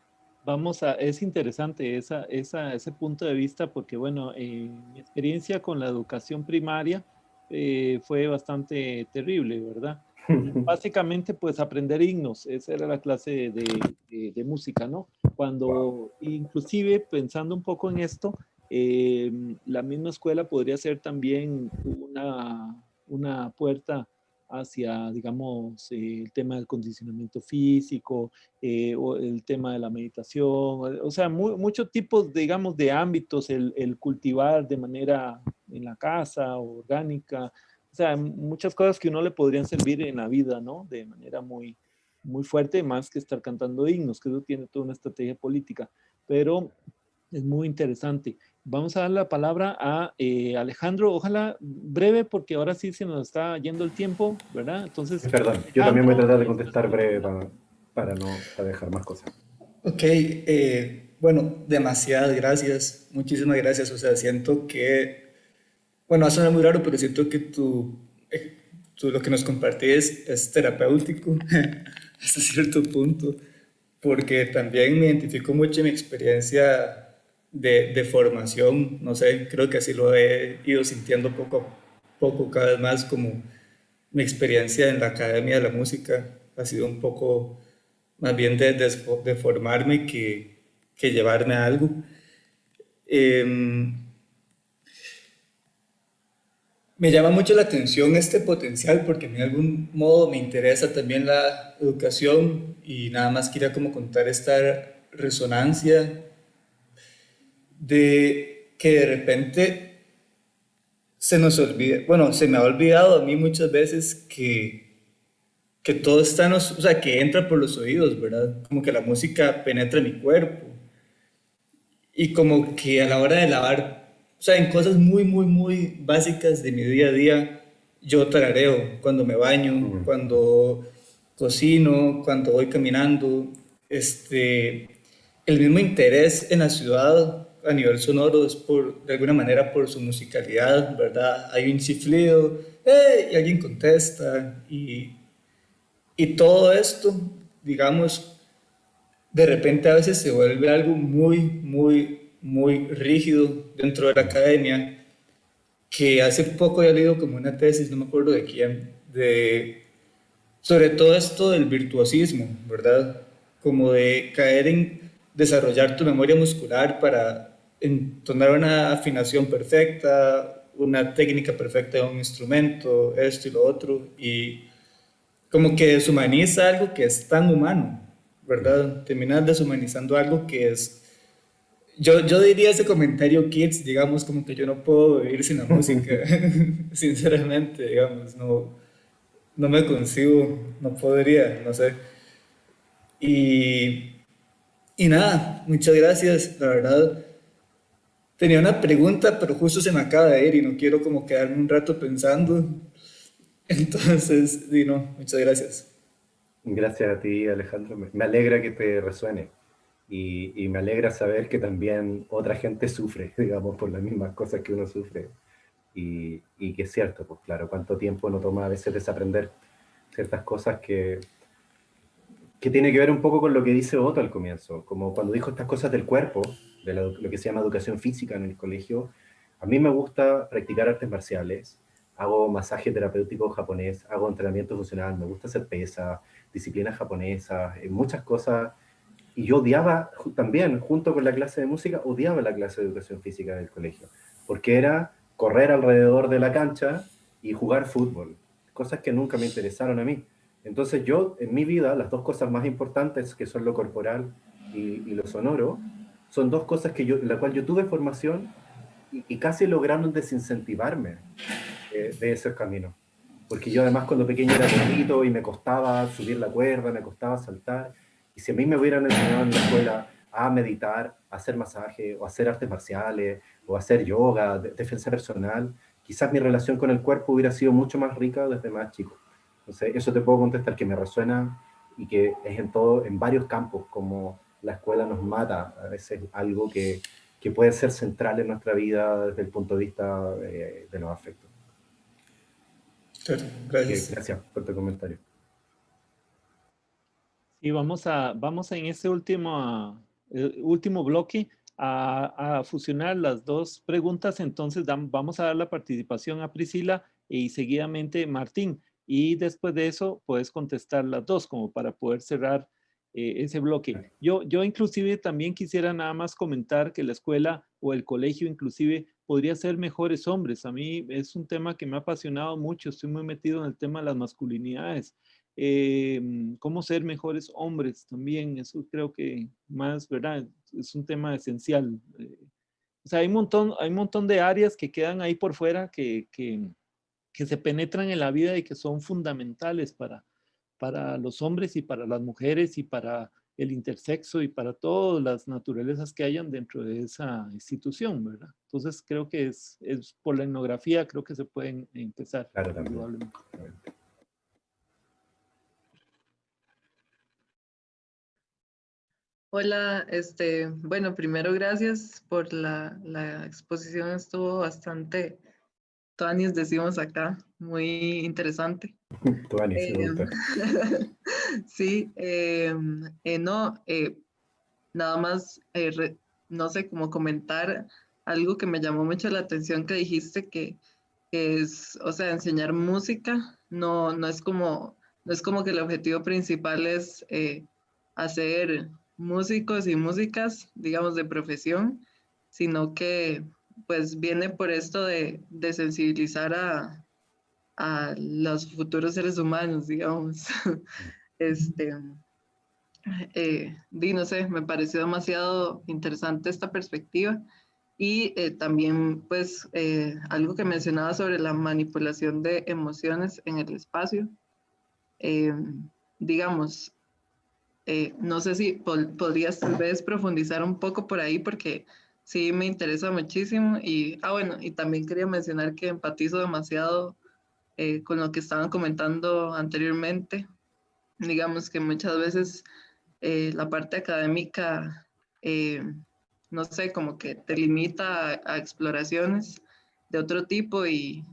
Es interesante ese punto de vista porque, bueno, mi experiencia con la educación primaria fue bastante terrible, ¿verdad? Básicamente, pues aprender himnos, esa era la clase de música, ¿no? Wow. Cuando, inclusive, pensando un poco en esto, la misma escuela podría ser también una puerta hacia, digamos, el tema del condicionamiento físico, o el tema de la meditación, o sea, muchos tipos, digamos, de ámbitos, el cultivar de manera en la casa, orgánica, o sea, muchas cosas que uno le podrían servir en la vida, ¿no? De manera muy fuerte, más que estar cantando himnos, que eso tiene toda una estrategia política, pero es muy interesante. Vamos a dar la palabra a Alejandro, ojalá breve, porque ahora sí se nos está yendo el tiempo, ¿verdad? Entonces, Perdón, yo también voy a Alejandro, tratar y de después contestar breve Paula. para dejar más cosas. Ok, bueno, demasiadas gracias, muchísimas gracias. O sea, siento que, bueno, va a sonar muy raro, pero siento que lo que nos compartís es terapéutico hasta cierto punto, porque también me identifico mucho en mi experiencia de formación. No sé, creo que así lo he ido sintiendo poco a poco, cada vez más, como mi experiencia en la Academia de la Música ha sido un poco más bien de formarme que llevarme a algo. Eh, me llama mucho la atención este potencial porque de algún modo me interesa también la educación y nada más quería como contar esta resonancia de que de repente se nos olvida, bueno, se me ha olvidado a mí muchas veces que todo está o sea, que entra por los oídos, ¿verdad? Como que la música penetra mi cuerpo y como que a la hora de lavar, o sea, en cosas muy, muy, muy básicas de mi día a día, yo tarareo cuando me baño, Mm. cuando cocino, cuando voy caminando, el mismo interés en la ciudad a nivel sonoro es de alguna manera por su musicalidad, ¿verdad? Hay un chiflido, ¡hey! Y alguien contesta, y todo esto, digamos, de repente a veces se vuelve algo muy, muy, muy rígido dentro de la academia, que hace poco he leído como una tesis, no me acuerdo de quién, sobre todo esto del virtuosismo, ¿verdad? Como de caer en desarrollar tu memoria muscular para entonar una afinación perfecta, una técnica perfecta de un instrumento, esto y lo otro, y como que deshumaniza algo que es tan humano, ¿verdad? Terminas deshumanizando algo que es... Yo diría ese comentario kids, digamos, como que yo no puedo vivir sin la música, sinceramente, digamos, no me concibo, no podría, no sé. Y, y nada, muchas gracias, la verdad. Tenía una pregunta, pero justo se me acaba de ir y no quiero como quedarme un rato pensando. Entonces, no, muchas gracias. Gracias a ti, Alejandro. Me alegra que te resuene y me alegra saber que también otra gente sufre, digamos, por las mismas cosas que uno sufre. Y que es cierto, pues claro, cuánto tiempo no toma a veces desaprender ciertas cosas que tiene que ver un poco con lo que dice Otto al comienzo, como cuando dijo estas cosas del cuerpo, de lo que se llama educación física en el colegio. A mí me gusta practicar artes marciales, hago masaje terapéutico japonés, hago entrenamiento funcional, me gusta hacer pesas, disciplinas japonesas, muchas cosas. Y yo odiaba también, junto con la clase de música, odiaba la clase de educación física del colegio, porque era correr alrededor de la cancha y jugar fútbol, cosas que nunca me interesaron a mí. Entonces yo, en mi vida, las dos cosas más importantes, que son lo corporal y lo sonoro, son dos cosas en la cual yo tuve formación y casi lograron desincentivarme de esos caminos. Porque yo además cuando pequeño era gordito y me costaba subir la cuerda, me costaba saltar, y si a mí me hubieran enseñado en la escuela a meditar, a hacer masaje, o a hacer artes marciales, o a hacer yoga, defensa personal, quizás mi relación con el cuerpo hubiera sido mucho más rica desde más chico. Entonces, eso te puedo contestar que me resuena y que es en varios campos, como la escuela nos mata a veces algo que puede ser central en nuestra vida desde el punto de vista de los afectos. Claro, Así que gracias. gracias por tu comentario. Y vamos en este último bloque a fusionar las dos preguntas. Entonces vamos a dar la participación a Priscila y seguidamente Martín. Y después de eso puedes contestar las dos como para poder cerrar ese bloque. Yo inclusive también quisiera nada más comentar que la escuela o el colegio inclusive podría ser mejores hombres. A mí es un tema que me ha apasionado mucho. Estoy muy metido en el tema de las masculinidades. Cómo ser mejores hombres también, eso creo que más, ¿verdad? Es un tema esencial. O sea, hay un montón de áreas que quedan ahí por fuera que se penetran en la vida y que son fundamentales para los hombres y para las mujeres y para el intersexo y para todas las naturalezas que hayan dentro de esa institución, ¿verdad? Entonces creo que es por la etnografía, creo que se pueden empezar, Claro, también. indudablemente. Hola, bueno, primero gracias por la exposición, estuvo bastante, tuanis decimos acá, muy interesante. Tuanis, me gusta. Sí, no, nada más, no sé, cómo comentar algo que me llamó mucho la atención que dijiste que es, o sea, enseñar música, no es como que el objetivo principal es hacer músicos y músicas, digamos, de profesión, sino que pues viene por esto de sensibilizar a los futuros seres humanos, digamos. Este, no sé, me pareció demasiado interesante esta perspectiva. Y también, pues, algo que mencionaba sobre la manipulación de emociones en el espacio. Eh, digamos, no sé si podrías tal vez profundizar un poco por ahí porque sí me interesa muchísimo. Y, bueno, y también quería mencionar que empatizo demasiado con lo que estaban comentando anteriormente. Digamos que muchas veces la parte académica, no sé, como que te limita a exploraciones de otro tipo y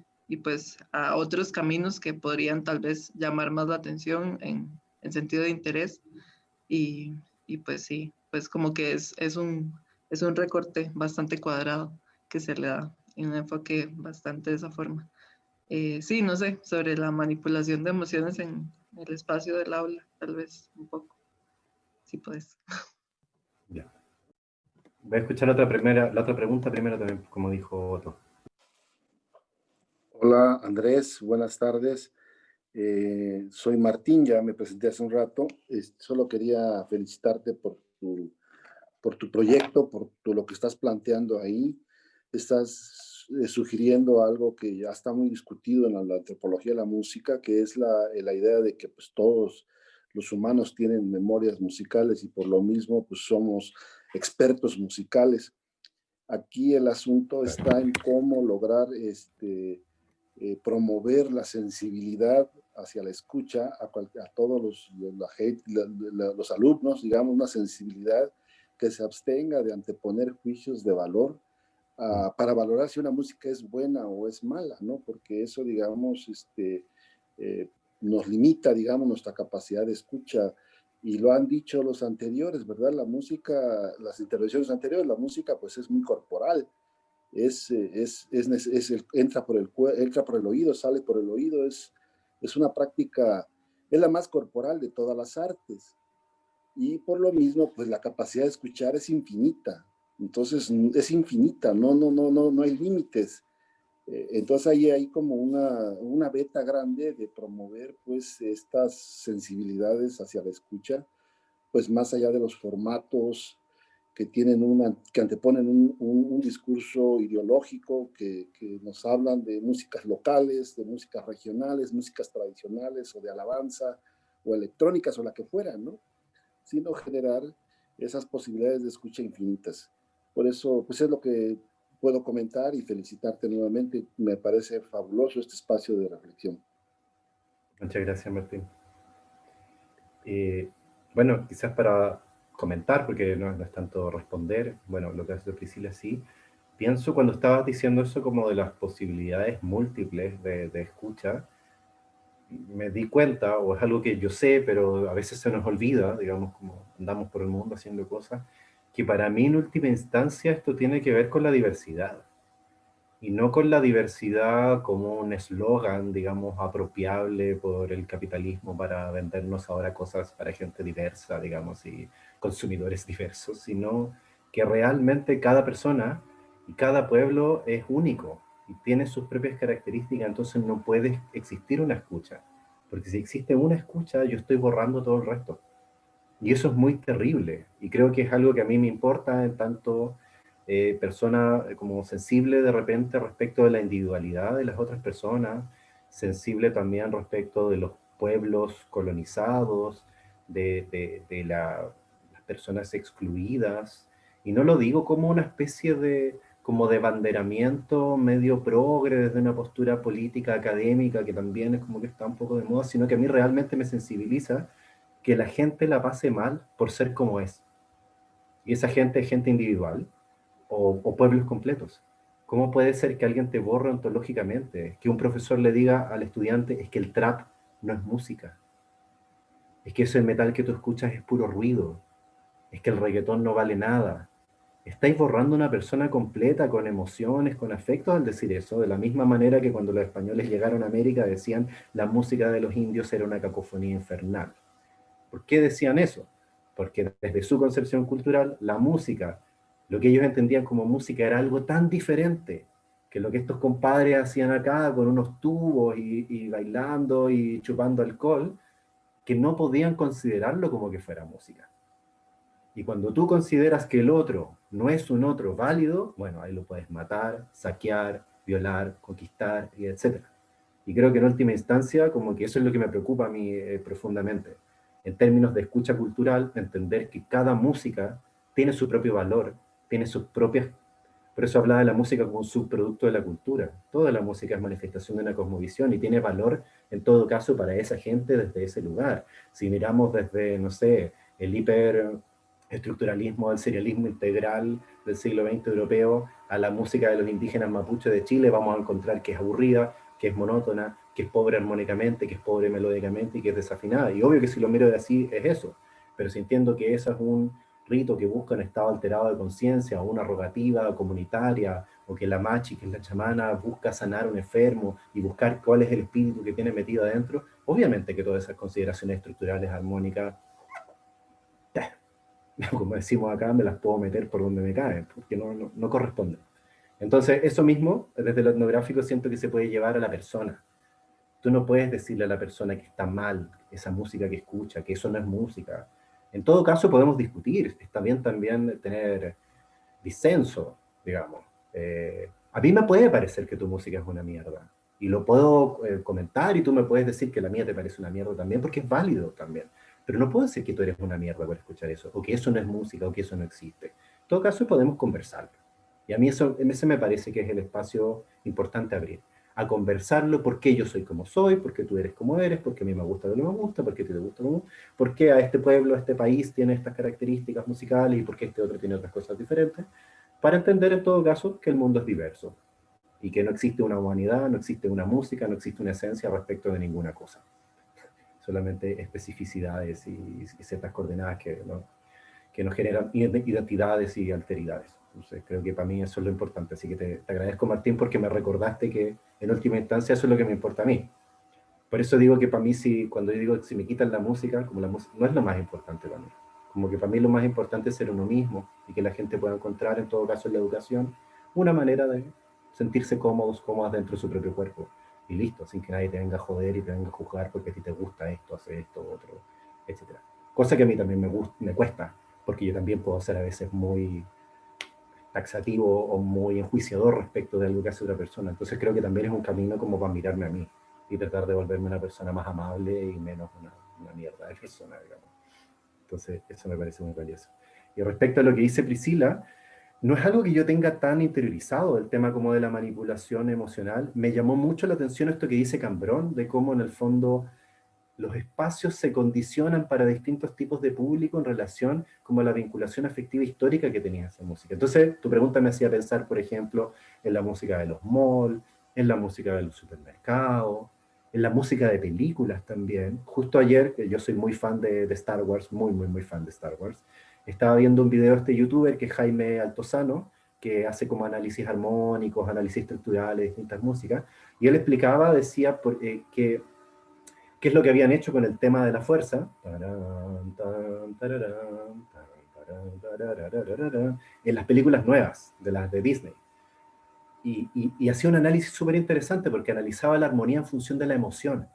pues a otros caminos que podrían tal vez llamar más la atención en sentido de interés. Y, y pues sí, pues como que es un recorte bastante cuadrado que se le da y un enfoque bastante de esa forma. Sí, no sé, sobre la manipulación de emociones en el espacio del aula, tal vez un poco, si puedes. Ya. Voy a escuchar la otra pregunta primero también, como dijo Otto. Hola Andrés, buenas tardes. Soy Martín, ya me presenté hace un rato. Solo quería felicitarte por tu proyecto, lo que estás planteando ahí. Estás sugiriendo algo que ya está muy discutido en la antropología de la música, que es la idea de que pues, todos los humanos tienen memorias musicales y por lo mismo pues, somos expertos musicales. Aquí el asunto está en cómo lograr promover la sensibilidad hacia la escucha a todos los alumnos, digamos, una sensibilidad que se abstenga de anteponer juicios de valor para valorar si una música es buena o es mala, ¿no? Porque eso, digamos, eh, nos limita, digamos, nuestra capacidad de escucha. Y lo han dicho los anteriores, ¿verdad? La música, las intervenciones anteriores, la música pues es muy corporal, entra por el oído, sale por el oído, es una práctica, es la más corporal de todas las artes. Y por lo mismo, pues la capacidad de escuchar es infinita. Entonces, es infinita, no hay límites. Entonces ahí hay como una beta grande de promover pues estas sensibilidades hacia la escucha, pues más allá de los formatos que anteponen un discurso ideológico, que nos hablan de músicas locales, de músicas regionales, músicas tradicionales o de alabanza o electrónicas o la que fuera, ¿no? Sino generar esas posibilidades de escucha infinitas. Por eso, pues es lo que puedo comentar y felicitarte nuevamente. Me parece fabuloso este espacio de reflexión. Muchas gracias, Martín. Bueno, quizás para comentar, porque no es tanto responder, bueno, lo que hace Priscila sí. Pienso cuando estabas diciendo eso como de las posibilidades múltiples de escucha, me di cuenta, o es algo que yo sé, pero a veces se nos olvida, digamos, como andamos por el mundo haciendo cosas, que para mí en última instancia esto tiene que ver con la diversidad. Y no con la diversidad como un eslogan, digamos, apropiable por el capitalismo para vendernos ahora cosas para gente diversa, digamos, y consumidores diversos, sino que realmente cada persona y cada pueblo es único y tiene sus propias características, entonces no puede existir una escucha, porque si existe una escucha, yo estoy borrando todo el resto. Y eso es muy terrible, y creo que es algo que a mí me importa en tanto persona como sensible de repente respecto de la individualidad de las otras personas, sensible también respecto de los pueblos colonizados, las personas excluidas, y no lo digo como una especie como de banderamiento medio progre desde una postura política académica que también es como que está un poco de moda, sino que a mí realmente me sensibiliza que la gente la pase mal por ser como es. Y esa gente es gente individual o pueblos completos. ¿Cómo puede ser que alguien te borre ontológicamente? Que un profesor le diga al estudiante, es que el trap no es música. Es que ese metal que tú escuchas es puro ruido. Es que el reggaetón no vale nada. Estáis borrando a una persona completa, con emociones, con afectos al decir eso, de la misma manera que cuando los españoles llegaron a América decían la música de los indios era una cacofonía infernal. ¿Por qué decían eso? Porque desde su concepción cultural, la música Lo que ellos entendían como música era algo tan diferente que lo que estos compadres hacían acá con unos tubos y bailando y chupando alcohol, que no podían considerarlo como que fuera música. Y cuando tú consideras que el otro no es un otro válido, bueno, ahí lo puedes matar, saquear, violar, conquistar, y etc. Y creo que en última instancia, como que eso es lo que me preocupa a mí profundamente. En términos de escucha cultural, entender que cada música tiene su propio valor, tiene sus propias... Por eso hablaba de la música como un subproducto de la cultura. Toda la música es manifestación de una cosmovisión y tiene valor, en todo caso, para esa gente desde ese lugar. Si miramos desde, no sé, el hiperestructuralismo del serialismo integral del siglo XX europeo a la música de los indígenas mapuches de Chile, vamos a encontrar que es aburrida, que es monótona, que es pobre armónicamente, que es pobre melódicamente y que es desafinada. Y obvio que si lo miro de así es eso, pero si entiendo que eso es un rito que busca un estado alterado de conciencia o una rogativa comunitaria, o que la machi, que es la chamana, busca sanar a un enfermo y buscar cuál es el espíritu que tiene metido adentro, obviamente que todas esas consideraciones estructurales, armónicas, como decimos acá, me las puedo meter por donde me caen, porque no corresponden. Entonces, eso mismo, desde lo etnográfico, siento que se puede llevar a la persona. Tú no puedes decirle a la persona que está mal esa música que escucha, que eso no es música. En todo caso, podemos discutir. Está bien también tener disenso, digamos. A mí me puede parecer que tu música es una mierda. Y lo puedo comentar y tú me puedes decir que la mía te parece una mierda también, porque es válido también. Pero no puedo decir que tú eres una mierda por escuchar eso, o que eso no es música, o que eso no existe. En todo caso, podemos conversarlo. Y a mí eso, ese me parece que es el espacio importante a abrir. A conversarlo, por qué yo soy como soy, por qué tú eres como eres, porque a mí me gusta lo que me gusta, porque a ti te gusta lo que por qué a este pueblo, a este país tiene estas características musicales y por qué este otro tiene otras cosas diferentes, para entender en todo caso que el mundo es diverso y que no existe una humanidad, no existe una música, no existe una esencia respecto de ninguna cosa. Solamente especificidades y ciertas coordenadas que nos generan identidades y alteridades. Entonces, creo que para mí eso es lo importante. Así que te agradezco, Martín, porque me recordaste que en última instancia eso es lo que me importa a mí. Por eso digo que para mí, cuando yo digo si me quitan la música, como la música no es lo más importante para mí. Como que para mí lo más importante es ser uno mismo y que la gente pueda encontrar, en todo caso en la educación, una manera de sentirse cómodos, cómodas dentro de su propio cuerpo. Y listo, sin que nadie te venga a joder y te venga a juzgar porque a ti te gusta esto, hacer esto, otro, etc. Cosa que a mí también me cuesta, porque yo también puedo ser a veces muy taxativo o muy enjuiciador respecto de algo que hace otra persona. Entonces creo que también es un camino como para mirarme a mí y tratar de volverme una persona más amable y menos una mierda de persona, digamos. Entonces eso me parece muy valioso. Y respecto a lo que dice Priscila, no es algo que yo tenga tan interiorizado, el tema como de la manipulación emocional. Me llamó mucho la atención esto que dice Cambrón, de cómo en el fondo los espacios se condicionan para distintos tipos de público en relación como a la vinculación afectiva histórica que tenía esa música. Entonces, tu pregunta me hacía pensar, por ejemplo, en la música de los malls, en la música de los supermercados, en la música de películas también. Justo ayer, que yo soy muy fan de Star Wars, muy fan de Star Wars, estaba viendo un video de este youtuber que es Jaime Altozano, que hace como análisis armónicos, análisis estructurales de distintas músicas, y él explicaba, decía que qué es lo que habían hecho con el tema de la fuerza, en las películas nuevas, de las de Disney. Y hacía un análisis súper interesante porque analizaba la armonía en función de la emoción.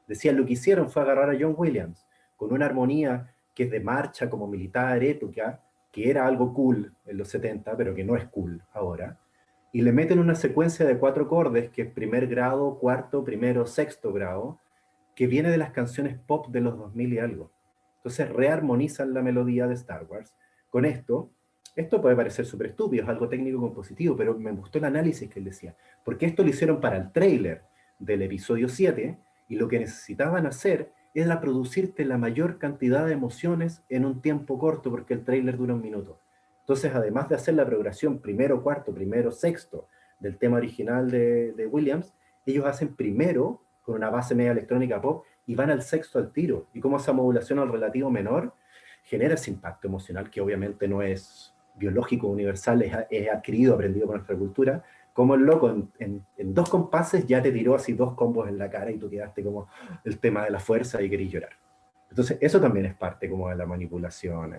Decía, lo que hicieron fue agarrar a John Williams con una armonía que es de marcha como militar, épica, que era algo cool en los 70, pero que no es cool ahora, y le meten una secuencia de 4 acordes, que es primer grado, cuarto, primero, sexto grado, que viene de las canciones pop de los 2000 y algo. Entonces rearmonizan la melodía de Star Wars. Con esto puede parecer súper estúpido, es algo técnico compositivo, pero me gustó el análisis que él decía, porque esto lo hicieron para el tráiler del episodio 7, y lo que necesitaban hacer era producirte la mayor cantidad de emociones en un tiempo corto, porque el tráiler dura 1 minuto. Entonces, además de hacer la progresión primero, cuarto, primero, sexto del tema original de Williams, ellos hacen primero con una base media electrónica pop, y van al sexto al tiro. Y cómo esa modulación al relativo menor genera ese impacto emocional que obviamente no es biológico, universal, es adquirido, aprendido por nuestra cultura, como el loco en 2 compases ya te tiró así 2 combos en la cara y tú quedaste como el tema de la fuerza y querís llorar. Entonces eso también es parte como de la manipulación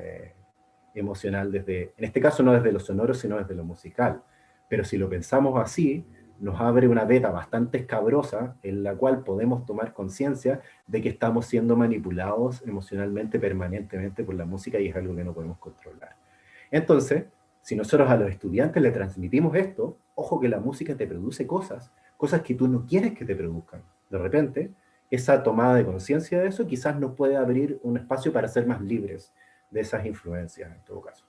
emocional desde, en este caso no desde lo sonoro, sino desde lo musical. Pero si lo pensamos así, nos abre una beta bastante escabrosa en la cual podemos tomar conciencia de que estamos siendo manipulados emocionalmente permanentemente por la música y es algo que no podemos controlar. Entonces, si nosotros a los estudiantes le transmitimos esto, ojo que la música te produce cosas que tú no quieres que te produzcan. De repente, esa tomada de conciencia de eso quizás nos puede abrir un espacio para ser más libres de esas influencias, en todo caso.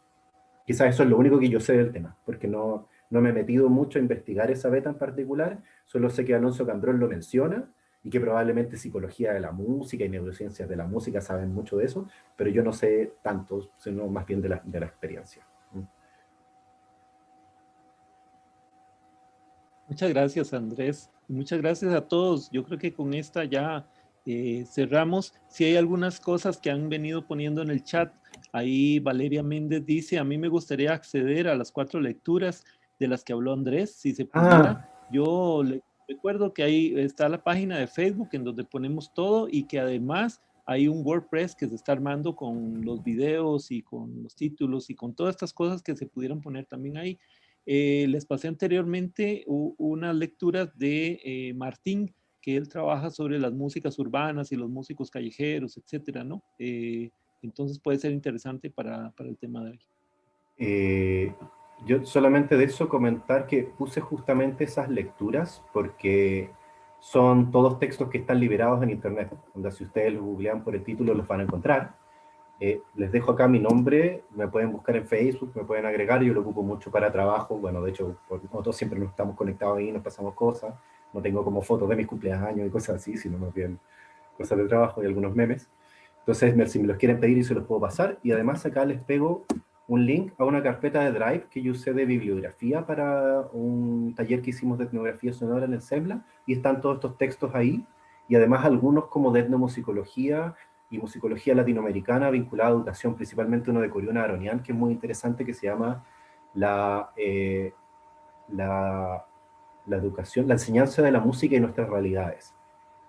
Quizás eso es lo único que yo sé del tema, porque no me he metido mucho a investigar esa beta en particular, solo sé que Alonso Candrón lo menciona y que probablemente psicología de la música y neurociencias de la música saben mucho de eso, pero yo no sé tanto, sino más bien de la experiencia. Muchas gracias, Andrés. Muchas gracias a todos. Yo creo que con esta ya cerramos. Si hay algunas cosas que han venido poniendo en el chat, ahí Valeria Méndez dice, a mí me gustaría acceder a las 4 lecturas de las que habló Andrés, si se pudiera. Yo le recuerdo que ahí está la página de Facebook en donde ponemos todo y que además hay un WordPress que se está armando con los videos y con los títulos y con todas estas cosas que se pudieran poner también ahí. Les pasé anteriormente unas lecturas de Martín, que él trabaja sobre las músicas urbanas y los músicos callejeros, etcétera, ¿no? Entonces puede ser interesante para el tema de hoy. Yo solamente de eso comentar que puse justamente esas lecturas porque son todos textos que están liberados en internet. Donde si ustedes los googlean por el título los van a encontrar. Les dejo acá mi nombre, me pueden buscar en Facebook, me pueden agregar, yo lo ocupo mucho para trabajo, bueno, de hecho, nosotros siempre nos estamos conectados ahí, nos pasamos cosas, no tengo como fotos de mis cumpleaños y cosas así, sino más bien cosas de trabajo y algunos memes. Entonces, si me los quieren pedir, y se los puedo pasar, y además acá les pego un link a una carpeta de Drive que yo usé de bibliografía para un taller que hicimos de etnografía sonora en el CEMLA, y están todos estos textos ahí, y además algunos como de etnomusicología, y musicología latinoamericana vinculada a educación, principalmente uno de Coriona Aronian, que es muy interesante, que se llama la educación, la enseñanza de la música y nuestras realidades,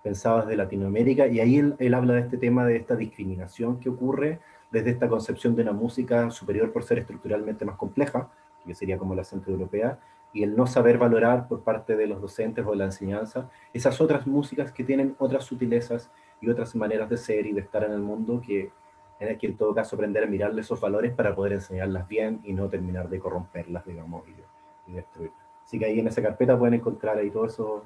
pensado desde Latinoamérica, y ahí él habla de este tema, de esta discriminación que ocurre desde esta concepción de una música superior por ser estructuralmente más compleja, que sería como la centroeuropea, y el no saber valorar por parte de los docentes o de la enseñanza esas otras músicas que tienen otras sutilezas y otras maneras de ser y de estar en el mundo que en todo caso aprender a mirarle esos valores para poder enseñarlas bien y no terminar de corromperlas, digamos, y destruirlas. Así que ahí en esa carpeta pueden encontrar ahí todo eso,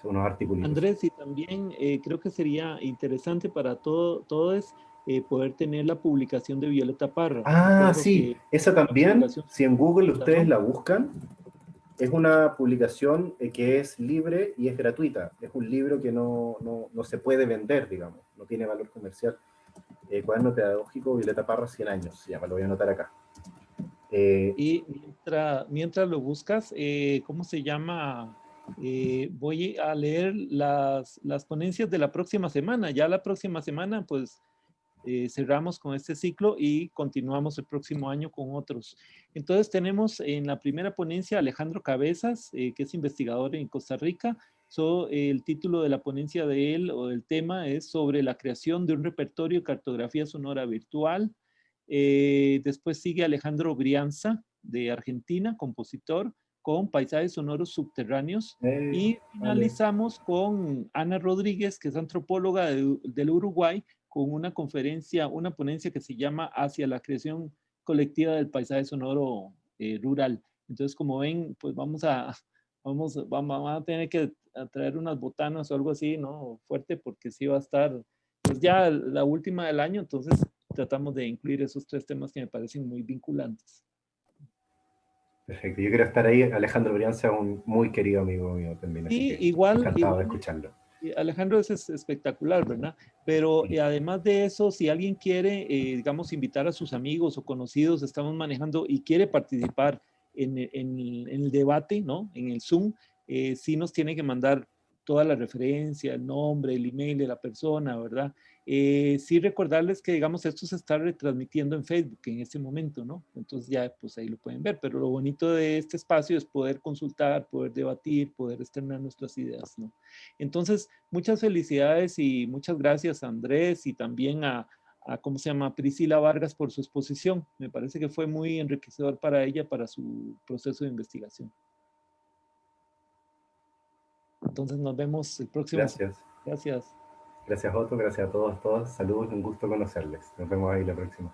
son unos artículos. Andrés, y también creo que sería interesante para todos poder tener la publicación de Violeta Parra. Ah, sí, esa también, si en Google ustedes la buscan, es una publicación que es libre y es gratuita. Es un libro que no se puede vender, digamos, no tiene valor comercial. Cuaderno pedagógico Violeta Parra, 100 años, se llama, lo voy a anotar acá. Y mientras lo buscas, ¿cómo se llama? Voy a leer las ponencias de la próxima semana. Ya la próxima semana, pues, cerramos con este ciclo y continuamos el próximo año con otros. Entonces tenemos en la primera ponencia Alejandro Cabezas, que es investigador en Costa Rica. El título de la ponencia de él o del tema es sobre la creación de un repertorio de cartografía sonora virtual. Después sigue Alejandro Brianza, de Argentina, compositor, con paisajes sonoros subterráneos. Y finalizamos con Ana Rodríguez, que es antropóloga del Uruguay, con una ponencia que se llama Hacia la creación colectiva del paisaje sonoro rural. Entonces, como ven, pues vamos a tener que traer unas botanas o algo así, ¿no? Fuerte, porque sí va a estar, pues ya la última del año, entonces tratamos de incluir esos 3 temas que me parecen muy vinculantes. Perfecto, yo quiero estar ahí. Alejandro Brianza es un muy querido amigo mío también, así que encantado de escucharlo. Alejandro es espectacular, ¿verdad? Pero además de eso, si alguien quiere, digamos, invitar a sus amigos o conocidos, estamos manejando y quiere participar en el debate, ¿no? En el Zoom, sí nos tiene que mandar toda la referencia, el nombre, el email de la persona, ¿verdad? Sí recordarles que, digamos, esto se está retransmitiendo en Facebook en este momento, ¿no? Entonces ya, pues ahí lo pueden ver, pero lo bonito de este espacio es poder consultar, poder debatir, poder externar nuestras ideas, ¿no? Entonces, muchas felicidades y muchas gracias a Andrés y también a ¿cómo se llama? Priscila Vargas por su exposición. Me parece que fue muy enriquecedor para ella, para su proceso de investigación. Entonces nos vemos el próximo. Gracias. Gracias. Gracias, Otto. Gracias a todos, todas. Saludos, un gusto conocerles. Nos vemos ahí la próxima.